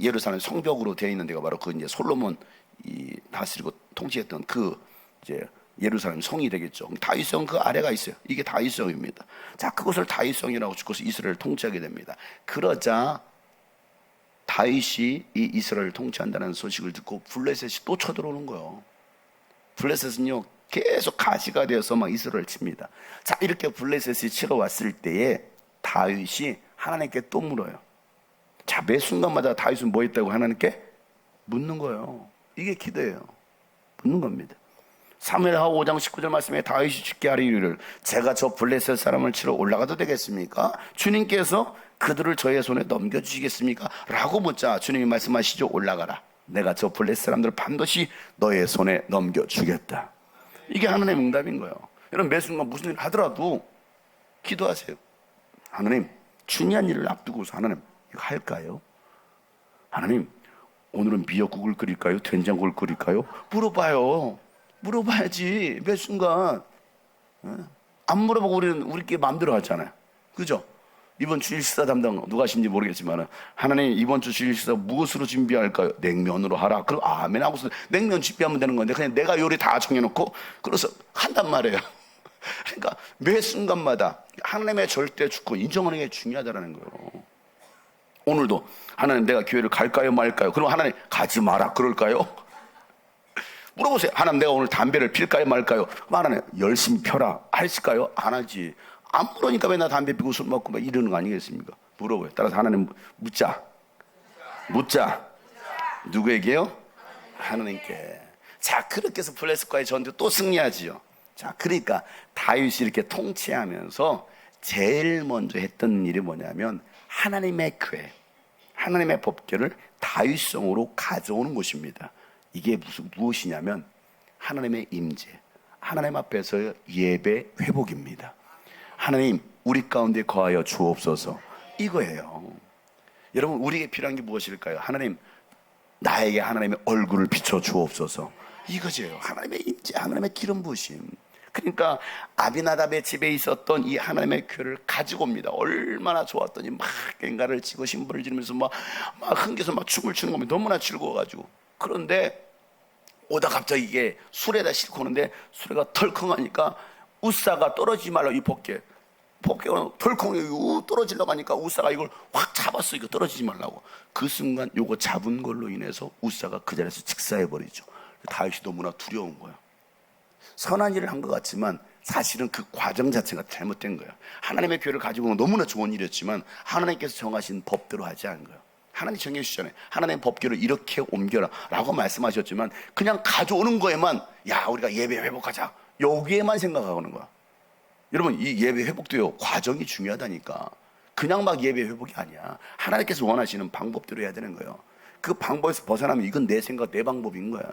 예루살렘 성벽으로 되어 있는 데가 바로 그 이제 솔로몬 이 다스리고 통치했던 그 이제 예루살렘 성이 되겠죠. 다윗성 그 아래가 있어요. 이게 다윗성입니다. 자, 그것을 다윗성이라고 짓고서 이스라엘을 통치하게 됩니다. 그러자 다윗이 이 이스라엘을 통치한다는 소식을 듣고 블레셋이 또 쳐들어오는 거예요. 블레셋은요 계속 가시가 되어서 막 이스라엘을 칩니다. 자, 이렇게 블레셋이 치러 왔을 때에 다윗이 하나님께 또 물어요. 자, 매 순간마다 다윗은 뭐 했다고 하나님께 묻는 거예요. 이게 기도예요. 묻는 겁니다. 사무엘하 5장 19절 말씀에 다윗이 주께 하리를 제가 저 블레셋 사람을 치러 올라가도 되겠습니까? 주님께서 그들을 저의 손에 넘겨주시겠습니까? 라고 묻자 주님이 말씀하시죠. 올라가라. 내가 저 블레셋 사람들을 반드시 너의 손에 넘겨주겠다. 이게 하나님의 응답인 거예요. 여러분 매 순간 무슨 일을 하더라도 기도하세요. 하나님 중요한 일을 앞두고서 하나님 이거 할까요? 하나님 오늘은 미역국을 끓일까요? 된장국을 끓일까요? 물어봐요. 물어봐야지. 매 순간 안 물어보고 우리는 우리끼리 마음대로 하잖아요. 그죠? 이번 주일 식사 담당 누가 하신지 모르겠지만 하나님 이번 주 주일 식사 무엇으로 준비할까요? 냉면으로 하라. 그럼 아멘 하고서 냉면 준비하면 되는 건데 그냥 내가 요리 다 정해놓고 그래서 한단 말이에요. 그러니까 매 순간마다 하나님의 절대 주권 인정하는 게 중요하다는 거예요. 오늘도 하나님 내가 교회를 갈까요 말까요? 그럼 하나님 가지 마라 그럴까요? 물어보세요. 하나님 내가 오늘 담배를 필까요 말까요? 하나님 열심히 펴라 하실까요? 안 하지. 안 물으니까 맨날 담배 피고 술 먹고 막 이러는 거 아니겠습니까? 물어봐요. 따라서 하나님 묻자. 누구에게요? 하나님께. 자, 그렇게 해서 블레셋과의 전투 또 승리하지요. 자, 그러니까 다윗이 이렇게 통치하면서 제일 먼저 했던 일이 뭐냐면 하나님의 교회, 하나님의 법궤를 다윗성으로 가져오는 것입니다. 이게 무엇이냐면 하나님의 임재, 하나님 앞에서의 예배 회복입니다. 하나님 우리 가운데 거하여 주옵소서 이거예요. 여러분 우리에게 필요한 게 무엇일까요? 하나님 나에게 하나님의 얼굴을 비춰 주옵소서 이거죠. 하나님의 임재, 하나님의 기름 부으심. 그러니까 아비나답의 집에 있었던 이 하나님의 교회를 가지고 옵니다. 얼마나 좋았더니 막 꽹가를 치고 신부를 지르면서 막 흥겨서 막 춤을 추는 겁니다. 너무나 즐거워가지고. 그런데 오다 갑자기 이게 수레에다 싣고 오는데 수레가 덜컹하니까 우사가 떨어지지 말라. 이 법궤가 덜컹 떨어지려고 하니까 우사가 이걸 확 잡았어. 이거 떨어지지 말라고. 그 순간 요거 잡은 걸로 인해서 우사가 그 자리에서 직사해버리죠. 다윗이 너무나 두려운 거예요. 선한 일을 한 것 같지만 사실은 그 과정 자체가 잘못된 거예요. 하나님의 교회를 가지고 오는 너무나 좋은 일이었지만 하나님께서 정하신 법대로 하지 않은 거예요. 하나님 정해주시잖아요. 하나님의 법궤를 이렇게 옮겨라 라고 말씀하셨지만 그냥 가져오는 거에만 야 우리가 예배 회복하자 여기에만 생각하는 거야. 여러분 이 예배 회복도요 과정이 중요하다니까. 그냥 막 예배 회복이 아니야. 하나님께서 원하시는 방법대로 해야 되는 거예요. 그 방법에서 벗어나면 이건 내 생각 내 방법인 거야.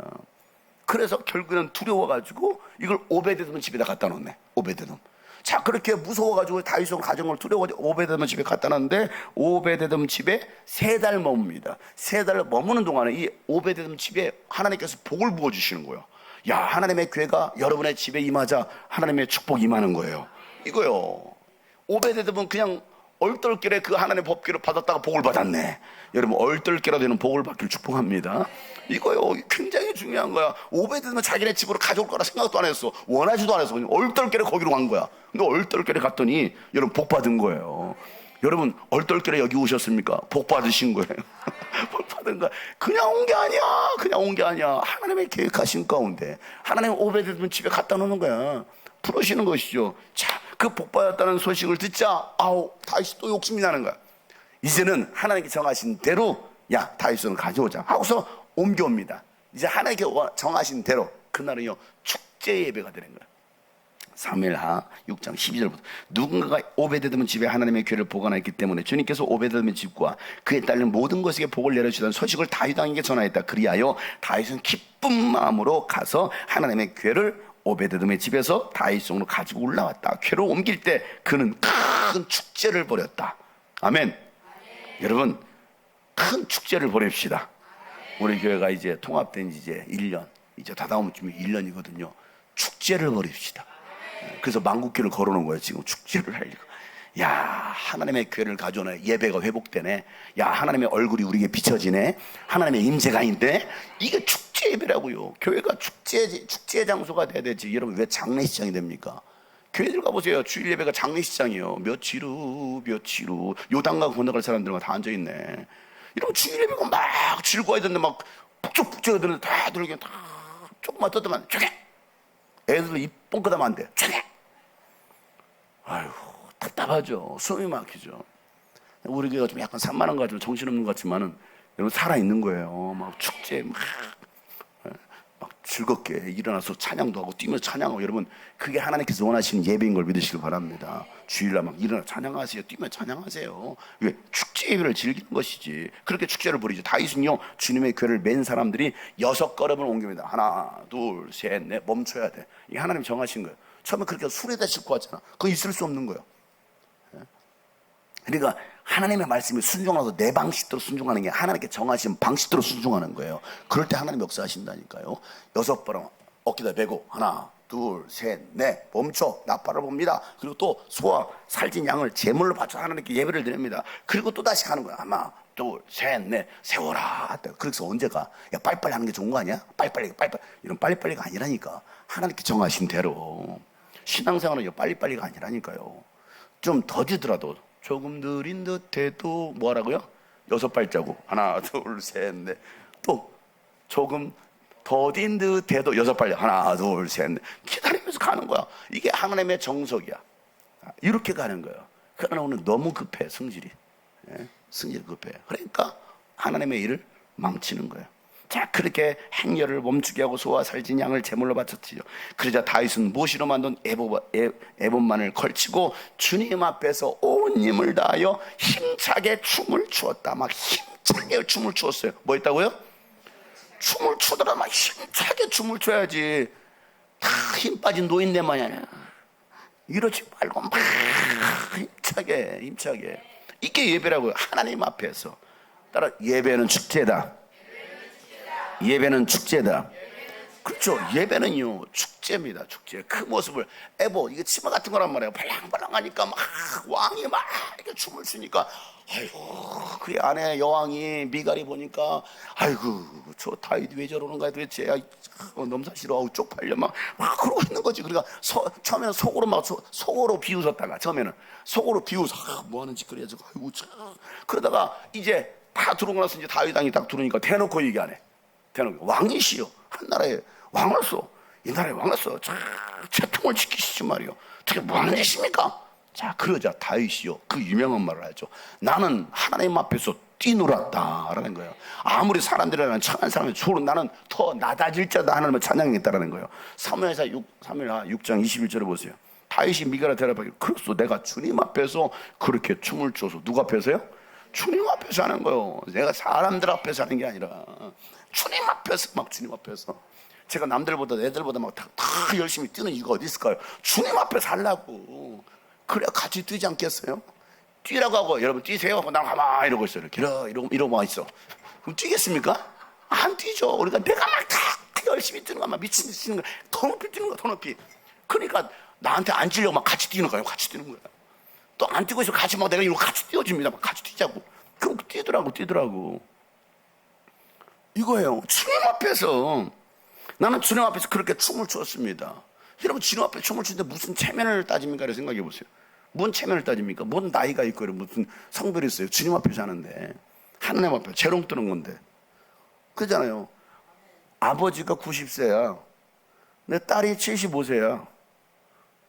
그래서 결국에는 두려워가지고 이걸 오베데돔 집에다 갖다 놓네. 오베데돔. 자, 그렇게 무서워가지고 다윗은 가정을 두려워가지고 오베데돔 집에 갖다 놨는데 오베데돔 집에 3달 머뭅니다. 3달 머무는 동안에 이 오베데돔 집에 하나님께서 복을 부어주시는 거예요. 야, 하나님의 괴가 여러분의 집에 임하자 하나님의 축복이 임하는 거예요. 이거요. 오베데돔은 그냥 얼떨결에 그 하나님의 법궤를 받았다가 복을 받았네. 여러분, 얼떨결에 되는 복을 받기를 축복합니다. 이거요, 굉장히 중요한 거야. 오베데돔은 자기네 집으로 가져올 거라 생각도 안 했어. 원하지도 않았어. 그냥 얼떨결에 거기로 간 거야. 근데 얼떨결에 갔더니 여러분 복 받은 거예요. 여러분, 얼떨결에 여기 오셨습니까? 복 받으신 거예요. 복 받은 거야. 그냥 온 게 아니야. 그냥 온 게 아니야. 하나님의 계획하신 가운데 하나님 오베데돔 집에 갖다 놓는 거야. 부르시는 것이죠. 자, 그 복 받았다는 소식을 듣자 다윗이 또 욕심이 나는 거야. 이제는 하나님께 정하신 대로 야, 다윗을 가져오자 하고서 옮겨옵니다. 이제 하나님께 정하신 대로 그날은요 축제 예배가 되는 거야. 사무엘하 6장 12절부터 누군가가 오베데돔 집에 하나님의 궤를 보관했기 때문에 주님께서 오베데돔의 집과 그에 딸린 모든 것에게 복을 내려주시던 소식을 다윗 왕에게 전하였다. 그리하여 다윗은 기쁜 마음으로 가서 하나님의 궤를 오베데돔의 집에서 다윗성으로 가지고 올라왔다. 궤로 옮길 때 그는 큰 축제를 벌였다. 아멘. 여러분, 큰 축제를 벌입시다. 우리 교회가 이제 통합된 이제 1년, 이제 다다음 주면 1년이거든요. 축제를 벌입시다. 그래서 만국교를 걸어놓은 거예요. 지금 축제를 할 이거. 야, 하나님의 교회를 가져오네. 예배가 회복되네. 야, 하나님의 얼굴이 우리에게 비춰지네. 하나님의 임재가 있네. 이게 축제 예배라고요. 교회가 축제 장소가 돼야 되지. 여러분, 왜 장례식장이 됩니까? 교회들 가보세요. 주일 예배가 장례식장이에요. 며칠 후 요단강 건너갈 사람들만 다 앉아있네. 여러분, 주일 예배가 막 즐거워야 되는데 막 북적북적해야 되는데 다들 그냥 다 조금만 떠들면 조개. 애들 입 뻥끗하면 안 돼. 조개. 아유, 답답하죠. 숨이 막히죠. 우리 교회가 좀 약간 산만한 것 같지만 정신없는 것 같지만은 여러분 살아있는 거예요. 막 축제 막 즐겁게 일어나서 찬양도 하고 뛰면서 찬양하고. 여러분, 그게 하나님께서 원하시는 예배인 걸 믿으시길 바랍니다. 주일날 막 일어나 찬양하세요. 뛰면 찬양하세요. 왜? 축제 예배를 즐기는 것이지. 그렇게 축제를 벌이죠. 다윗은요 주님의 궤를 맨 사람들이 6걸음을 옮깁니다. 하나 둘 셋 넷 멈춰야 돼. 이게 하나님 정하신 거예요. 처음에 그렇게 술에다 싣고 왔잖아. 그거 있을 수 없는 거예요. 그러니까 하나님의 말씀에 순종하고 내 방식대로 순종하는 게 하나님께 정하신 방식대로 순종하는 거예요. 그럴 때 하나님 역사하신다니까요. 6번 어깨다 베고 하나 둘 셋 넷 멈춰 나팔을 봅니다. 그리고 또 소와 살찐 양을 제물로 바쳐 하나님께 예배를 드립니다. 그리고 또 다시 하는 거야. 하나 둘 셋 넷 세워라. 그래서 언제가 야, 빨리빨리 하는 게 좋은 거 아니야? 빨리빨리 이런 빨리빨리가 아니라니까. 하나님께 정하신 대로 신앙생활은 빨리빨리가 아니라니까요. 좀 더디더라도 조금 느린 듯해도 뭐라고요? 6발자국. 하나 둘 셋 넷. 또 조금 더딘 듯해도 6발. 하나 둘 셋 넷. 기다리면서 가는 거야. 이게 하나님의 정석이야. 이렇게 가는 거예요. 그러나 오늘 너무 급해. 성질이 급해. 그러니까 하나님의 일을 망치는 거예요. 자, 그렇게 행렬을 멈추게 하고 소와 살찐 양을 제물로 바쳤지요. 그러자 다윗은 모시로 만든 에봇만을 걸치고 주님 앞에서 온 힘을 다하여 힘차게 춤을 추었다. 막 힘차게 춤을 추었어요. 뭐 했다고요? 춤을 추더라. 막 힘차게 춤을 춰야지. 다 힘 빠진 노인네 마냥 이러지 말고 막 힘차게. 이게 예배라고요. 하나님 앞에서. 따라 예배는 축제다. 예배는 축제다. 그렇죠. 예배는요 축제입니다. 축제. 그 모습을 이게 치마 같은 거란 말이에요. 발랑발랑하니까 막 왕이 막 이렇게 춤을 추니까 아이고 그 안에 여왕이 미갈이 보니까 아이고 저 다윗 왜 저러는가 도대체. 넘사 싫어. 쪽팔려 막 그러고 있는 거지. 그러니까 처음에는 속으로 비웃었다가 처음에는 속으로 비웃어 뭐 하는 짓거리 해가지고 아이고 참. 그러다가 이제 다 들어오고 나서 이제 다윗 왕이 딱 들어오니까 대놓고 얘기 안 해. 대놓고 왕이시여 한 나라에 왕으로서 이 나라에 왕으로서 채통을 지키시지 말이요. 어떻게 뭐하는 짓입니까? 자, 그러자 다윗이요 그 유명한 말을 하죠. 나는 하나님 앞에서 뛰놀았다라는 거예요. 아무리 사람들이라면 착한 사람이 좋은 나는 더 낮아질 자다 하나님을 찬양했다라는 거예요. 사무엘하 6장 21절을 보세요. 다윗이 미갈을 대답하기를 그렇소 내가 주님 앞에서 그렇게 춤을 춰서. 누구 앞에서요? 주님 앞에서 하는 거예요. 내가 사람들 앞에서 하는 게 아니라 주님 앞에서. 막 주님 앞에서. 제가 남들보다 애들보다 막 다 열심히 뛰는 이유가 어디 있을까요? 주님 앞에 살라고. 그래야 같이 뛰지 않겠어요? 뛰라고 하고 여러분 뛰세요 하고 난 가만히 이러고 있어요. 이러고 있어. 그럼 뛰겠습니까? 안 뛰죠. 우리가 내가 막 다 열심히 뛰는 거야. 막 미치는 거야. 더 높이 뛰는 거야. 더 높이. 그러니까 나한테 안 찌려고 막 같이 뛰는 거예요. 같이 뛰는 거야. 또 안 뛰고 있어. 같이 막 내가 이러고 같이 뛰어줍니다. 막 같이 뛰자고. 그럼 뛰더라고. 이거예요. 주님 앞에서 나는 주님 앞에서 그렇게 춤을 추었습니다. 여러분 주님 앞에 춤을 추는데 무슨 체면을 따집니까? 이렇게 생각해 보세요. 뭔 체면을 따집니까? 뭔 나이가 있고 무슨 성별이 있어요. 주님 앞에 사는데 하나님 앞에 재롱 뜨는 건데 그잖아요. 아버지가 90세야. 내 딸이 75세야.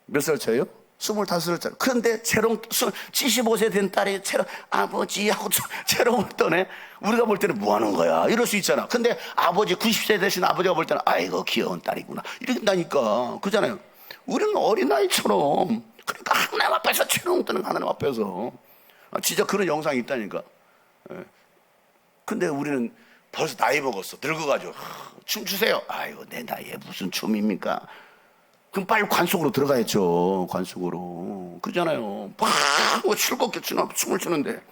몇 살 차이요? 25살 차이. 그런데 재롱 75세 된 딸이 재롱 아버지 하고 재롱을 떠네. 우리가 볼 때는 뭐 하는 거야? 이럴 수 있잖아. 근데 아버지 90세 되신 아버지가 볼 때는 아이고 귀여운 딸이구나. 이런다니까. 그잖아요. 우리는 어린아이처럼 그러니까 하나님 앞에서 재롱 뜨는 하나님 앞에서 진짜 그런 영상이 있다니까. 근데 우리는 벌써 나이 먹었어. 늙어가지고 춤추세요. 아이고 내 나이에 무슨 춤입니까? 그럼 빨리 관 속으로 들어가야죠. 관 속으로. 그러잖아요. 막 즐겁게 춤을 추는데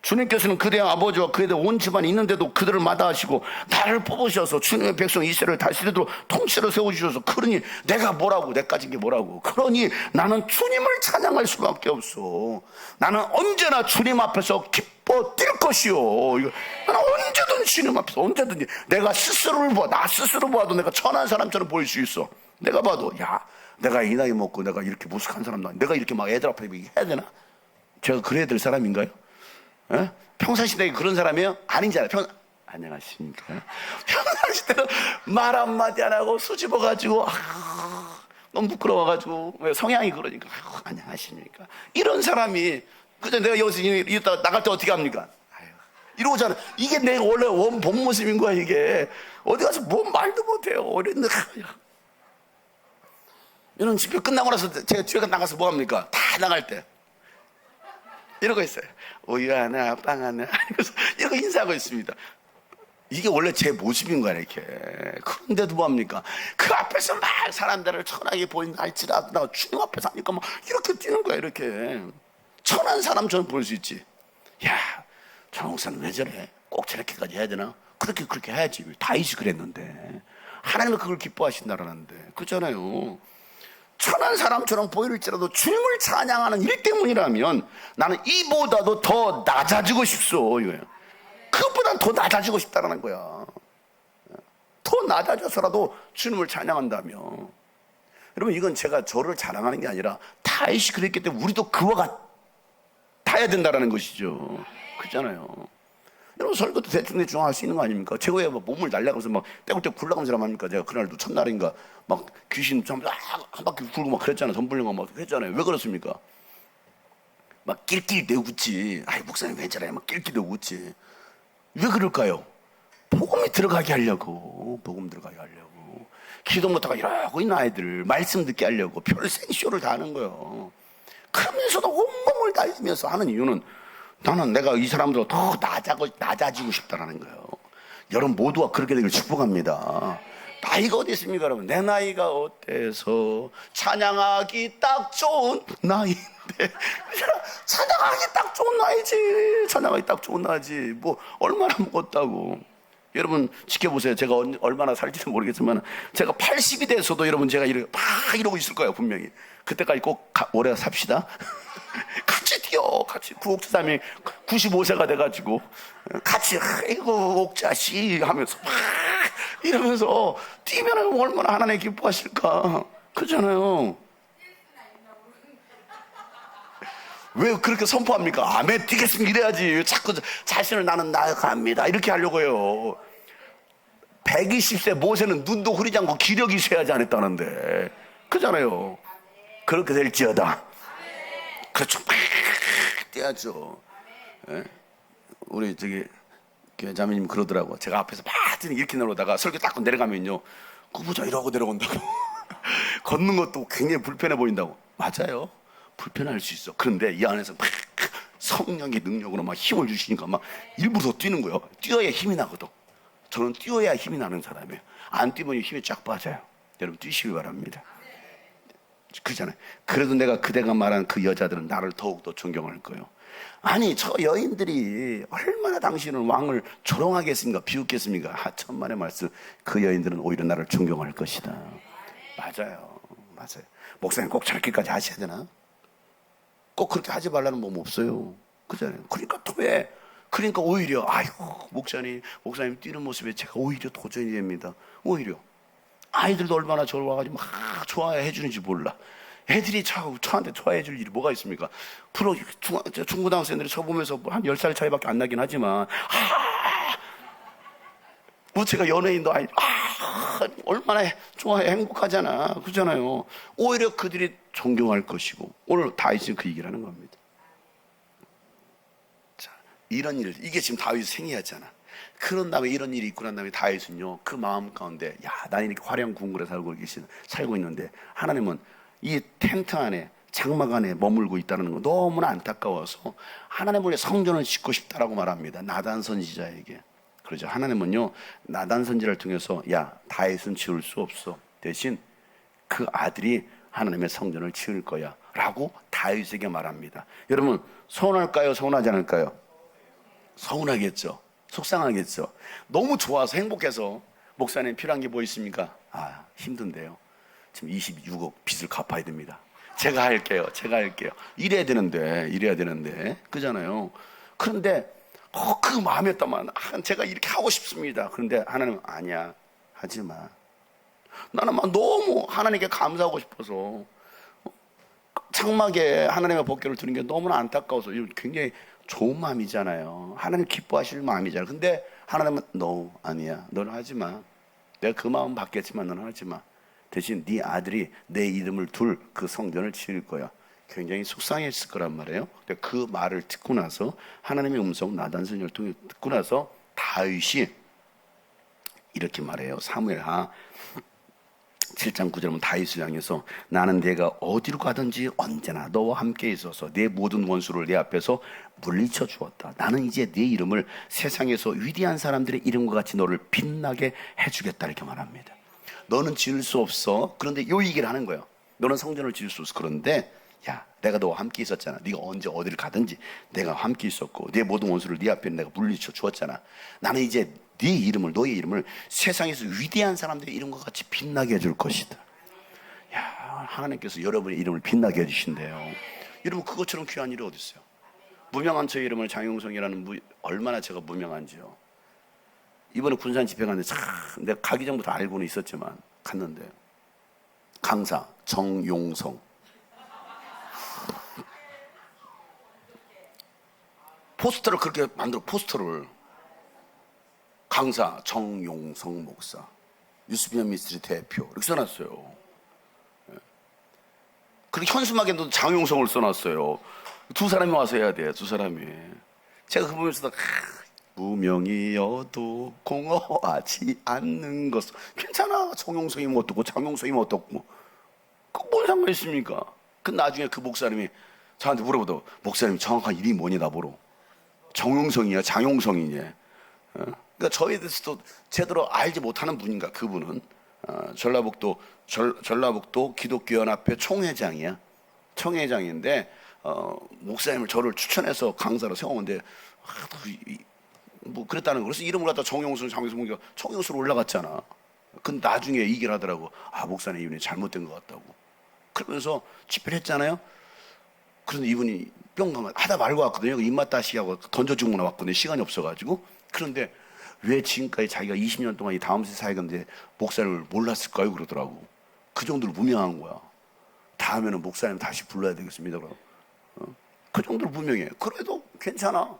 주님께서는 그대 아버지와 그대 온 집안이 있는데도 그들을 마다하시고 나를 뽑으셔서 주님의 백성 이스라엘을 다스리도록 통치로 세워주셔서 그러니 내가 뭐라고 내 가진 게 뭐라고. 그러니 나는 주님을 찬양할 수밖에 없어. 나는 언제나 주님 앞에서 기뻐 뛸 것이요. 나는 언제든 주님 앞에서 언제든지 내가 스스로를 봐. 나 스스로 봐도 내가 천한 사람처럼 보일 수 있어. 내가 봐도 야 내가 이 나이 먹고 내가 이렇게 무식한 사람 내가 이렇게 막 애들 앞에 해야 되나? 제가 그래야 될 사람인가요? 에? 평상시대에 그런 사람이에요? 아니잖아요. 안녕하십니까? 평상시대는 말 한마디 안 하고 수집어가지고 너무 부끄러워가지고 왜 성향이 그러니까 안녕하십니까? 이런 사람이 그저 내가 여기서 이따 나갈 때 어떻게 합니까? 이러잖아. 이게 내 원래 본 모습인 거야. 이게 어디 가서 뭔 말도 못해요. 어린데 이런 집회 끝나고 나서 제가 뒤에 나가서 뭐 합니까? 다 나갈 때 이러고 있어요. 우유 하나, 빵 하나. 이러고 인사하고 있습니다. 이게 원래 제 모습인 거야, 이렇게. 그런데도 뭐합니까? 그 앞에서 막 사람들을 천하게 보인다 할지라도 나 주님 앞에서 하니까 막 이렇게 뛰는 거야, 이렇게. 천한 사람처럼 보일 수 있지. 야, 저 목사는 왜 저래? 꼭 저렇게까지 해야 되나? 그렇게 해야지. 다윗이 그랬는데. 하나님은 그걸 기뻐하신다라는데. 그렇잖아요. 천한 사람처럼 보일지라도 주님을 찬양하는 일 때문이라면 나는 이보다도 더 낮아지고 싶소 이거예요. 그것보다 더 낮아지고 싶다는 거야. 더 낮아져서라도 주님을 찬양한다며. 여러분 이건 제가 저를 자랑하는 게 아니라 다윗이 그랬기 때문에 우리도 그와 같아야 된다는 것이죠. 그렇잖아요. 여러분 설교도 대충 할 수 있는 거 아닙니까? 제가 왜 몸을 날려가면서 막 떼굴떼굴 굴러가는 사람 합니까? 제가 그날도 첫날인가 막 귀신 한 바퀴 굴고 막 그랬잖아요. 덤불링고 막 그랬잖아요. 왜 그렇습니까? 막 낄낄대고 웃지. 아이 목사님 왜 저래? 막 낄낄대고 웃지. 왜 그럴까요? 복음이 들어가게 하려고. 복음 들어가게 하려고. 기도 못하고 이러고 있는 아이들 말씀 듣게 하려고 별 생쇼를 다 하는 거예요. 그러면서도 온몸을 다니면서 하는 이유는 나는 내가 이 사람들보다 더 낮아지고 싶다는 거예요. 여러분 모두가 그렇게 되길 축복합니다. 나이가 어디 있습니까 여러분? 내 나이가 어때서 찬양하기 딱 좋은 나이인데 찬양하기 딱 좋은 나이지. 찬양하기 딱 좋은 나이지. 뭐 얼마나 먹었다고. 여러분 지켜보세요. 제가 얼마나 살지는 모르겠지만 제가 80이 돼서도 여러분 제가 이러고 있을 거예요 분명히. 그때까지 꼭 오래 삽시다. 같이 뛰어. 같이 구옥사님이 95세가 돼가지고 같이 아이고 옥자씨 하면서 막 이러면서 뛰면 얼마나 하나님 기뻐하실까. 그렇잖아요. 왜 그렇게 선포합니까? 아멘 뛰겠습니다 이래야지. 자꾸 자신을 나는 나아갑니다 이렇게 하려고 해요. 120세 모세는 눈도 흐리지 않고 기력이 쇠하지 않았다는데. 그렇잖아요. 그렇게 될지어다. 그렇죠. 막 뛰어야죠. 예? 우리 교회 자매님 그러더라고. 제가 앞에서 막 이렇게 내려오다가 설교 딱 내려가면요 구부자 이러고 내려온다고. 걷는 것도 굉장히 불편해 보인다고. 맞아요. 불편할 수 있어. 그런데 이 안에서 막 성령의 능력으로 막 힘을 주시니까 막 일부러 뛰는 거예요. 뛰어야 힘이 나거든. 저는 뛰어야 힘이 나는 사람이에요. 안 뛰면 힘이 쫙 빠져요. 여러분 뛰시길 바랍니다. 그잖아요. 그래도 내가 그대가 말한 그 여자들은 나를 더욱더 존경할 거예요. 아니 저 여인들이 얼마나 당신은 왕을 조롱하게 했습니까? 비웃겠습니까? 천만의 말씀. 그 여인들은 오히려 나를 존경할 것이다. 맞아요. 맞아요. 목사님 꼭 저렇게까지 하셔야 되나? 꼭 그렇게 하지 말라는 법 없어요. 그잖아요. 그러니까 또 왜? 그러니까 오히려 아이고 목사님 뛰는 모습에 제가 오히려 도전이 됩니다. 오히려 아이들도 얼마나 저를 와가지고 막 좋아해 주는지 몰라. 애들이 저한테 좋아해 줄 일이 뭐가 있습니까? 프로 중고등학생들이 저 보면서 한 10살 차이밖에 안 나긴 하지만 뭐 제가 연예인도 아니 얼마나 좋아해 행복하잖아. 그렇잖아요. 오히려 그들이 존경할 것이고 오늘 다윗은 그 얘기를 하는 겁니다. 자, 이런 일 이게 지금 다윗 생애였잖아. 그런 다음에 이런 일이 있고 난 다음에 다윗은요 그 마음 가운데 난 이렇게 화려한 궁궐에 살고 있는데 하나님은 이 텐트 안에 장막 안에 머물고 있다는 거 너무나 안타까워서 하나님을 성전을 짓고 싶다라고 말합니다. 나단 선지자에게. 그러죠. 하나님은요 나단 선지자를 통해서 다윗은 지을 수 없어. 대신 그 아들이 하나님의 성전을 지을 거야 라고 다윗에게 말합니다. 여러분 서운할까요? 서운하지 않을까요? 서운하겠죠. 속상하겠죠. 너무 좋아서 행복해서 목사님 필요한 게 뭐 있습니까? 힘든데요. 지금 26억 빚을 갚아야 됩니다. 제가 할게요. 이래야 되는데 그잖아요. 그런데 그 마음이었다만 제가 이렇게 하고 싶습니다. 그런데 하나님은 아니야 하지 마. 나는 막 너무 하나님께 감사하고 싶어서 장막에 하나님의 법궤를 두는 게 너무나 안타까워서 굉장히 좋은 마음이잖아요. 하나님 기뻐하실 마음이잖아요. 근데 하나님은 no, 아니야. 너는 하지 마. 내가 그 마음 받겠지만 너는 하지 마. 대신 네 아들이 내 이름을 둘 그 성전을 지을 거야. 굉장히 속상했을 거란 말이에요. 그 말을 듣고 나서 하나님의 음성 나단 선지자를 통해 듣고 나서 다윗이 이렇게 말해요. 사무엘하 7장 9절 보면 다윗을 향해서 나는 내가 어디로 가든지 언제나 너와 함께 있어서 내 모든 원수를 내 앞에서 물리쳐 주었다. 나는 이제 네 이름을 세상에서 위대한 사람들의 이름과 같이 너를 빛나게 해주겠다 이렇게 말합니다. 너는 지을 수 없어. 그런데 요 얘기를 하는 거예요. 너는 성전을 지을 수 없어. 그런데 내가 너와 함께 있었잖아. 네가 언제 어디를 가든지 내가 함께 있었고 내 모든 원수를 네 앞에 내가 물리쳐 주었잖아. 나는 이제 너의 이름을 세상에서 위대한 사람들의 이름과 같이 빛나게 해줄 것이다. 하나님께서 여러분의 이름을 빛나게 해주신대요. 여러분 그것처럼 귀한 일이 어디 있어요? 무명한 저의 이름을 장용성이라는 얼마나 제가 무명한지요. 이번에 군산 집회 갔는데 내가 가기 전부터 알고는 있었지만 갔는데 강사 정용성 포스터를 그렇게 만들어. 포스터를 강사 정용성 목사 유스비언 미스트리 대표 이렇게 써놨어요. 그리고 현수막에도 장용성을 써놨어요. 두 사람이 와서 해야 돼요. 두 사람이. 제가 그거 보면서 무명이어도 공허하지 않는 것. 괜찮아. 정용성이면 어떻고 장용성이면 어떻고 뭔 상관 있습니까? 그 나중에 그 목사님이 저한테 물어보더라고. 목사님 정확한 이름이 뭐니 나보러. 정용성이냐 장용성이냐. 그러니까 저희에 대해서도 제대로 알지 못하는 분인가 그분은. 전라북도 기독교연합회 총회장이야. 총회장인데 목사님을 저를 추천해서 강사로 세웠는데 뭐 그랬다는 거. 그래서 이름을 갖다 정용수 장용수가 정용수로 올라갔잖아. 근데 나중에 얘기를 하더라고. 목사님 이분이 잘못된 것 같다고. 그러면서 집회를 했잖아요. 그런데 이분이 뿅 가면 하다 말고 왔거든요. 입맛 다시하고 던져주고 나왔거든요. 시간이 없어가지고. 그런데 왜 지금까지 자기가 20년 동안 이 다음 세상에 갔는데 목사님을 몰랐을까요? 그러더라고. 그 정도로 무명한 거야. 다음에는 목사님 다시 불러야 되겠습니다. 그 정도로 무명해. 그래도 괜찮아.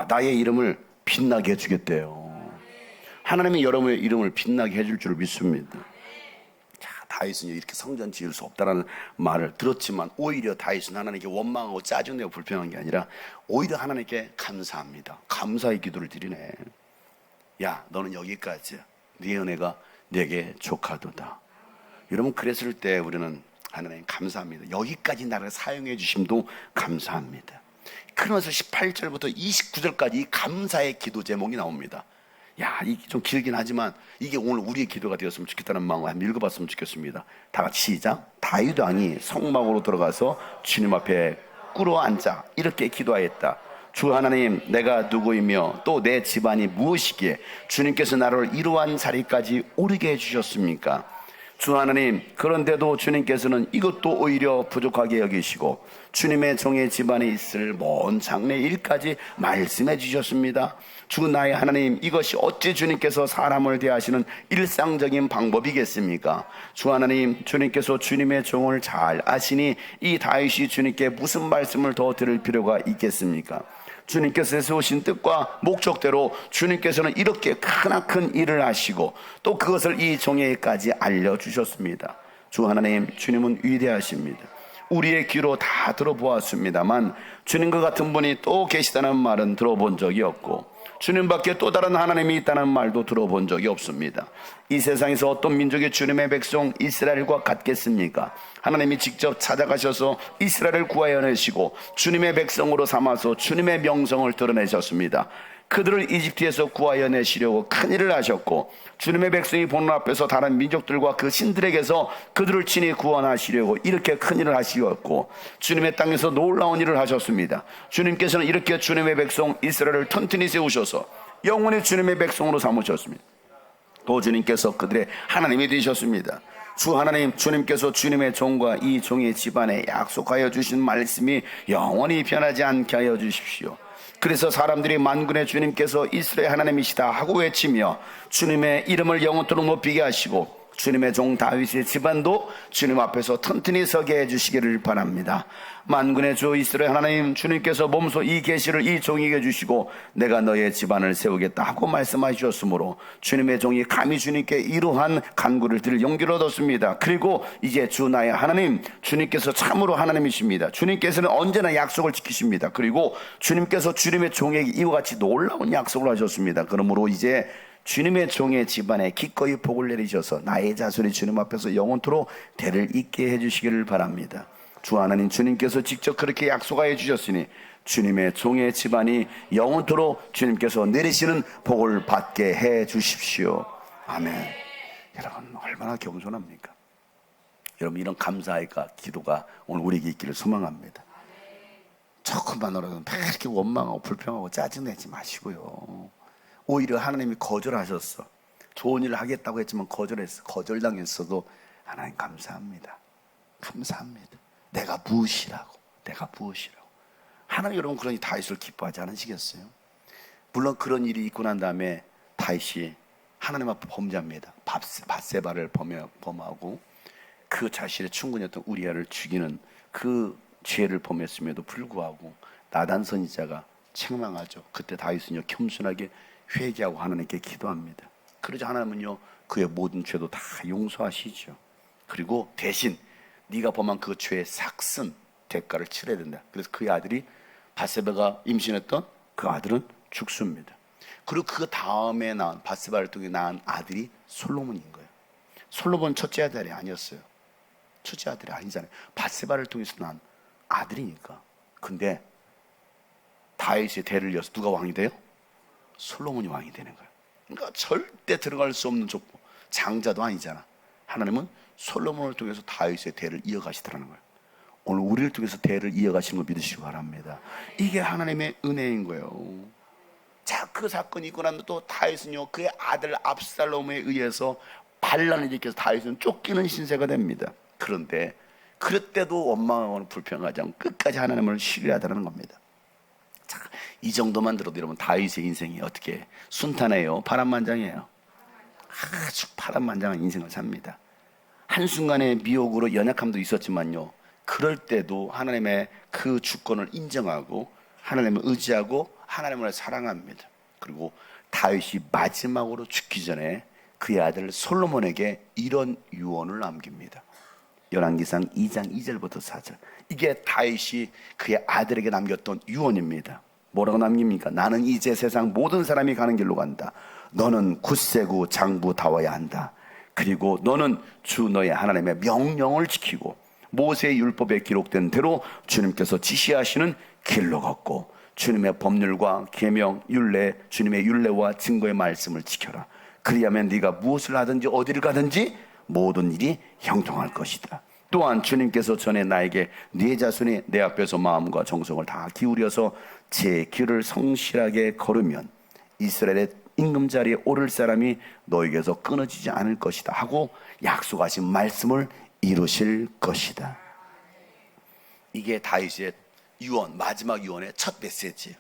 나의 이름을 빛나게 해주겠대요. 하나님이 여러분의 이름을 빛나게 해줄 줄 믿습니다. 다윗은 이렇게 성전 지을 수 없다라는 말을 들었지만 오히려 다윗은 하나님께 원망하고 짜증내고 불평한 게 아니라 오히려 하나님께 감사합니다. 감사의 기도를 드리네. 너는 여기까지야. 네 은혜가 내게 족하도다. 여러분 그랬을 때 우리는 하나님 감사합니다. 여기까지 나를 사용해 주심도 감사합니다. 그러면서 18절부터 29절까지 이 감사의 기도 제목이 나옵니다. 야, 이게 좀 길긴 하지만 이게 오늘 우리의 기도가 되었으면 좋겠다는 마음을 한번 읽어봤으면 좋겠습니다. 다 같이 시작. 다윗 왕이 성막으로 들어가서 주님 앞에 꿇어 앉아 이렇게 기도하였다. 주 하나님, 내가 누구이며 또 내 집안이 무엇이기에 주님께서 나를 이러한 자리까지 오르게 해주셨습니까? 주 하나님, 그런데도 주님께서는 이것도 오히려 부족하게 여기시고 주님의 종의 집안에 있을 먼 장래 일까지 말씀해 주셨습니다. 주 나의 하나님, 이것이 어찌 주님께서 사람을 대하시는 일상적인 방법이겠습니까? 주 하나님, 주님께서 주님의 종을 잘 아시니 이 다윗이 주님께 무슨 말씀을 더 들을 필요가 있겠습니까? 주님께서 세우신 뜻과 목적대로 주님께서는 이렇게 크나큰 일을 하시고 또 그것을 이 종에게까지 알려주셨습니다. 주 하나님, 주님은 위대하십니다. 우리의 귀로 다 들어보았습니다만 주님과 같은 분이 또 계시다는 말은 들어본 적이 없고 주님밖에 또 다른 하나님이 있다는 말도 들어본 적이 없습니다. 이 세상에서 어떤 민족이 주님의 백성 이스라엘과 같겠습니까? 하나님이 직접 찾아가셔서 이스라엘을 구하여 내시고 주님의 백성으로 삼아서 주님의 명성을 드러내셨습니다. 그들을 이집트에서 구하여 내시려고 큰일을 하셨고 주님의 백성이 보는 앞에서 다른 민족들과 그 신들에게서 그들을 친히 구원하시려고 이렇게 큰일을 하시었고 주님의 땅에서 놀라운 일을 하셨습니다. 주님께서는 이렇게 주님의 백성 이스라엘을 튼튼히 세우셔서 영원히 주님의 백성으로 삼으셨습니다. 또 주님께서 그들의 하나님이 되셨습니다. 주 하나님, 주님께서 주님의 종과 이 종의 집안에 약속하여 주신 말씀이 영원히 변하지 않게 하여 주십시오. 그래서 사람들이 만군의 주님께서 이스라엘 하나님이시다 하고 외치며 주님의 이름을 영원토록 높이게 하시고 주님의 종 다윗의 집안도 주님 앞에서 튼튼히 서게 해주시기를 바랍니다. 만군의 주 이스라엘 하나님, 주님께서 몸소 이 계시를 이 종에게 주시고 내가 너의 집안을 세우겠다 하고 말씀하셨으므로 주님의 종이 감히 주님께 이러한 간구를 드릴 용기를 얻었습니다. 그리고 이제 주 나의 하나님, 주님께서 참으로 하나님이십니다. 주님께서는 언제나 약속을 지키십니다. 그리고 주님께서 주님의 종에게 이와 같이 놀라운 약속을 하셨습니다. 그러므로 이제 주님의 종의 집안에 기꺼이 복을 내리셔서 나의 자손이 주님 앞에서 영원토록 대를 잇게 해주시기를 바랍니다. 주 하나님, 주님께서 직접 그렇게 약속하여 주셨으니 주님의 종의 집안이 영원토록 주님께서 내리시는 복을 받게 해 주십시오. 아멘. 여러분, 얼마나 겸손합니까? 여러분, 이런 감사의 기도가 오늘 우리에게 있기를 소망합니다. 조금만으로도 이렇게 원망하고 불평하고 짜증내지 마시고요. 오히려 하나님이 거절하셨어. 좋은 일을 하겠다고 했지만 거절했어. 거절당했어도 하나님 감사합니다. 감사합니다. 내가 무엇이라고. 하나님, 여러분, 그러니 다윗을 기뻐하지 않으시겠어요? 물론 그런 일이 있고 난 다음에 다윗이 하나님 앞에 범죄합니다. 밧세바를 범하고 그 자신의 충근이었던 우리아를 죽이는 그 죄를 범했음에도 불구하고 나단 선지자가 책망하죠. 그때 다윗은요 겸손하게 회개하고 하나님께 기도합니다. 그러자 하나님은요 그의 모든 죄도 다 용서하시죠. 그리고 대신 네가 범한 그 죄의 삭슨 대가를 치러야 된다. 그래서 그의 아들이 밧세바가 임신했던 그 아들은 죽습니다. 그리고 그 다음에 낳은 밧세바를 통해 낳은 아들이 솔로몬인 거예요. 솔로몬 첫째 아들이 아니었어요. 첫째 아들이 아니잖아요. 밧세바를 통해서 낳은 아들이니까. 근데 다윗의 대를 이어서 누가 왕이 돼요? 솔로몬이 왕이 되는 거예요. 그러니까 절대 들어갈 수 없는 족보. 장자도 아니잖아. 하나님은 솔로몬을 통해서 다윗의 대를 이어가시더라는 거예요. 오늘 우리를 통해서 대를 이어가시는 걸 믿으시기 바랍니다. 이게 하나님의 은혜인 거예요. 자, 그 사건이 있고 나면 또 다윗은요 그의 아들 압살롬에 의해서 반란을 일으켜서 다윗은 쫓기는 신세가 됩니다. 그런데 그때도 원망하고 불평하지 않고 끝까지 하나님을 신뢰하다는 겁니다. 자, 이 정도만 들어도 여러분 다윗의 인생이 어떻게 순탄해요? 파란만장이에요. 아주 파란만장한 인생을 삽니다. 한순간의 미혹으로 연약함도 있었지만요 그럴 때도 하나님의 그 주권을 인정하고 하나님을 의지하고 하나님을 사랑합니다. 그리고 다윗이 마지막으로 죽기 전에 그의 아들 솔로몬에게 이런 유언을 남깁니다. 열왕기상 2장 2절부터 4절. 이게 다윗이 그의 아들에게 남겼던 유언입니다. 뭐라고 남깁니까? 나는 이제 세상 모든 사람이 가는 길로 간다. 너는 굳세고 장부다워야 한다. 그리고 너는 주 너의 하나님의 명령을 지키고 모세의 율법에 기록된 대로 주님께서 지시하시는 길로 걷고 주님의 법률과 계명, 율례, 주님의 율례와 증거의 말씀을 지켜라. 그리하면 네가 무엇을 하든지 어디를 가든지 모든 일이 형통할 것이다. 또한 주님께서 전에 나에게 네 자손이 내 앞에서 마음과 정성을 다 기울여서 제 길을 성실하게 걸으면 이스라엘의 임금자리에 오를 사람이 너에게서 끊어지지 않을 것이다 하고 약속하신 말씀을 이루실 것이다. 이게 다윗의 유언, 마지막 유언의 첫 메시지예요.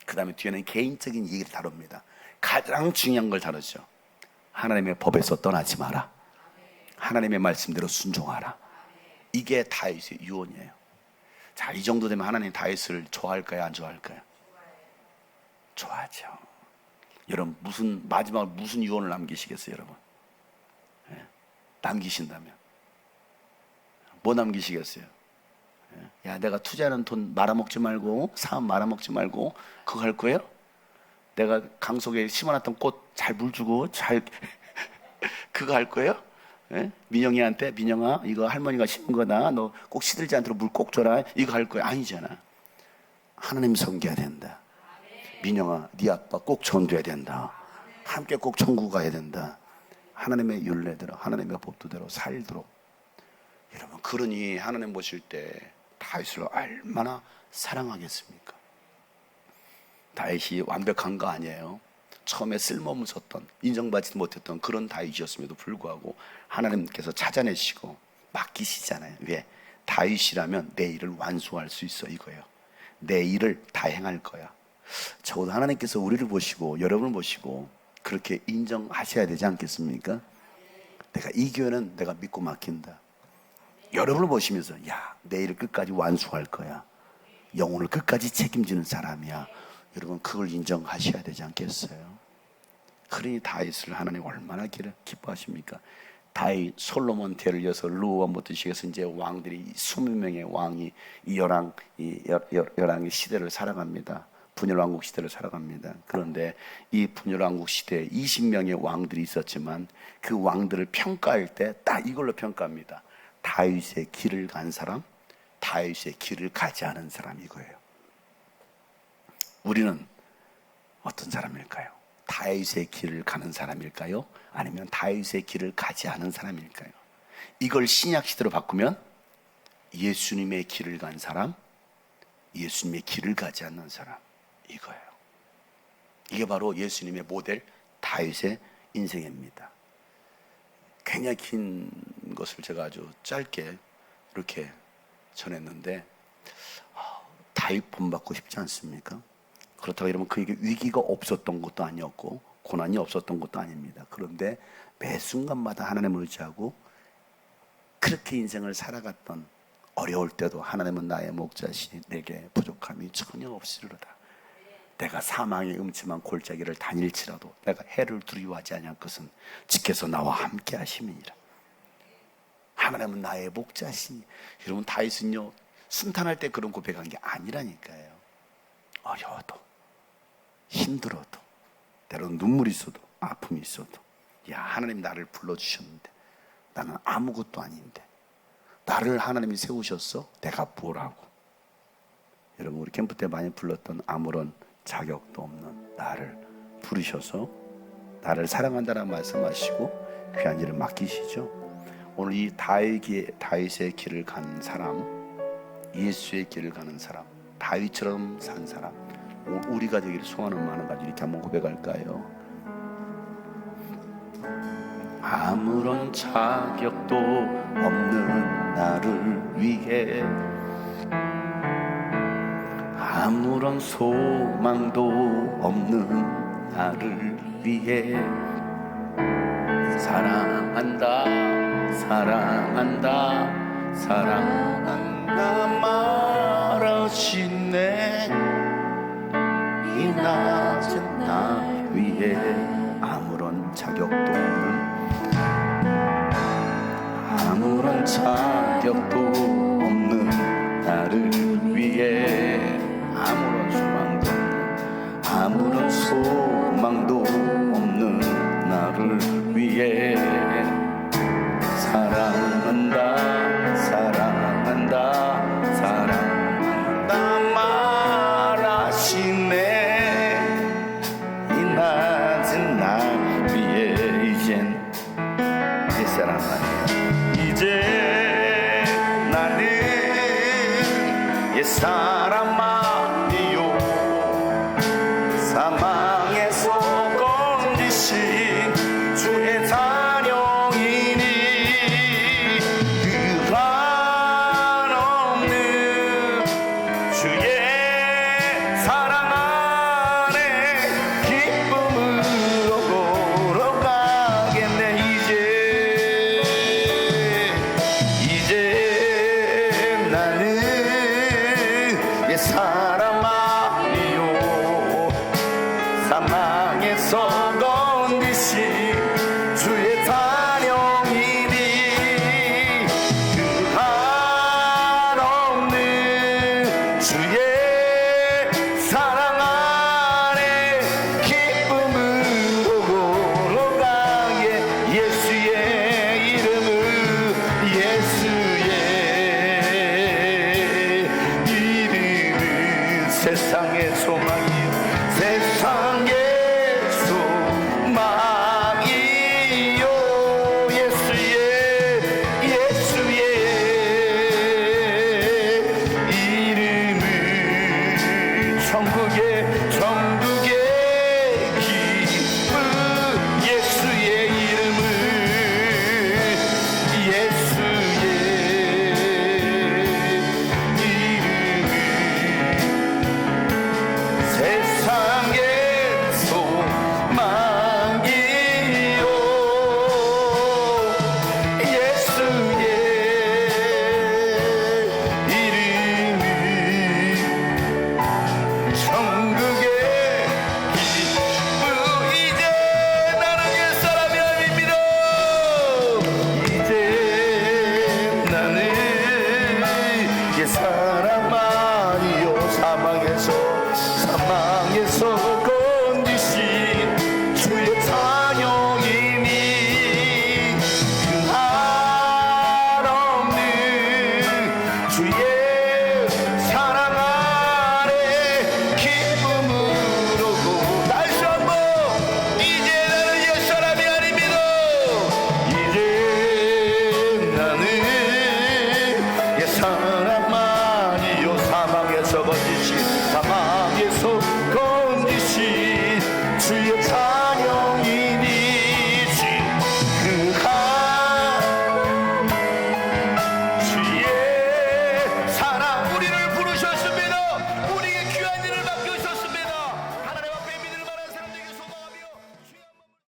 그 다음에 뒤에는 개인적인 얘기를 다룹니다. 가장 중요한 걸 다루죠. 하나님의 법에서 떠나지 마라. 하나님의 말씀대로 순종하라. 이게 다윗의 유언이에요. 자, 이 정도 되면 하나님 다윗을 좋아할까요? 안 좋아할까요? 좋아하죠. 여러분 마지막으로 무슨 유언을 남기시겠어요, 여러분? 예? 남기신다면 뭐 남기시겠어요? 예? 야, 내가 투자하는 돈 말아먹지 말고, 사업 말아먹지 말고, 그거 할 거예요? 내가 강속에 심어놨던 꽃 잘 물 주고 잘 그거 할 거예요? 예? 민영이한테 민영아 이거 할머니가 심은 거다, 너 꼭 시들지 않도록 물 꼭 줘라, 이거 할 거야? 아니잖아. 하나님 섬겨야 된다. 민영아 네 아빠 꼭 전도해야 된다. 함께 꼭 천국 가야 된다. 하나님의 율례대로 하나님의 법도대로 살도록. 여러분, 그러니 하나님 보실 때 다윗을 얼마나 사랑하겠습니까? 다윗이 완벽한 거 아니에요. 처음에 쓸모없는 썼던, 인정받지 못했던 그런 다윗이었음에도 불구하고 하나님께서 찾아내시고 맡기시잖아요. 왜? 다윗이라면 내 일을 완수할 수 있어, 이거예요. 내 일을 다 행할 거야. 적어도 하나님께서 우리를 보시고 여러분을 보시고 그렇게 인정하셔야 되지 않겠습니까? 내가 이 교회는 내가 믿고 맡긴다. 여러분을 보시면서 야, 내 일을 끝까지 완수할 거야. 영혼을 끝까지 책임지는 사람이야. 여러분, 그걸 인정하셔야 되지 않겠어요? 그러니 다윗을 하나님 얼마나 기뻐하십니까? 다윗, 솔로몬 때를 이어서 르호암부터 시작해서 이제 왕들이 20명의 왕이 이 열왕의 시대를 살아갑니다. 분열왕국 시대를 살아갑니다. 그런데 이 분열왕국 시대에 20명의 왕들이 있었지만 그 왕들을 평가할 때 딱 이걸로 평가합니다. 다윗의 길을 간 사람, 다윗의 길을 가지 않은 사람, 이거예요. 우리는 어떤 사람일까요? 다윗의 길을 가는 사람일까요? 아니면 다윗의 길을 가지 않은 사람일까요? 이걸 신약 시대로 바꾸면 예수님의 길을 간 사람, 예수님의 길을 가지 않는 사람, 이거예요. 이게 바로 예수님의 모델 다윗의 인생입니다. 굉장히 긴 것을 제가 아주 짧게 이렇게 전했는데, 다윗 본받고 싶지 않습니까? 그렇다고 여러분, 그에게 위기가 없었던 것도 아니었고 고난이 없었던 것도 아닙니다. 그런데 매 순간마다 하나님을 의지하고 그렇게 인생을 살아갔던, 어려울 때도 하나님은 나의 목자시니 내게 부족함이 전혀 없으리로다. 내가 사망의 음침한 골짜기를 다닐지라도 내가 해를 두려워하지 아니할 것은 주께서 나와 함께 하심이니라. 하나님은 나의 목자시니. 여러분, 다윗은요 순탄할 때 그런 고백한 게 아니라니까요. 어려워도 힘들어도 때로는 눈물이 있어도 아픔이 있어도, 야, 하나님 나를 불러주셨는데 나는 아무것도 아닌데 나를 하나님이 세우셨어? 내가 뭘 하고. 여러분, 우리 캠프 때 많이 불렀던 아무런 자격도 없는 나를 부르셔서 나를 사랑한다는 말씀하시고 귀한 일을 맡기시죠. 오늘 이 다윗의 길을 간 사람, 예수의 길을 가는 사람, 다윗처럼 산 사람, 우리가 되기를 소원하는 마음 가지고 이렇게 한번 고백할까요? 아무런 자격도 없는 나를 위해, 아무런 소망도 없는 나를 위해 사랑한다, 사랑한다, 사랑한다 말하시네. 이 낮은 나 위에 아무런 자격도 없는, 아무런 자격도 없는 나를 위해, 아무런 소망도 없는, 아무런 소망도 없는 나를 위해 사랑한다, 사랑한다, 사랑한다 말하시 옛사람 아니야. 이제 나는 옛사람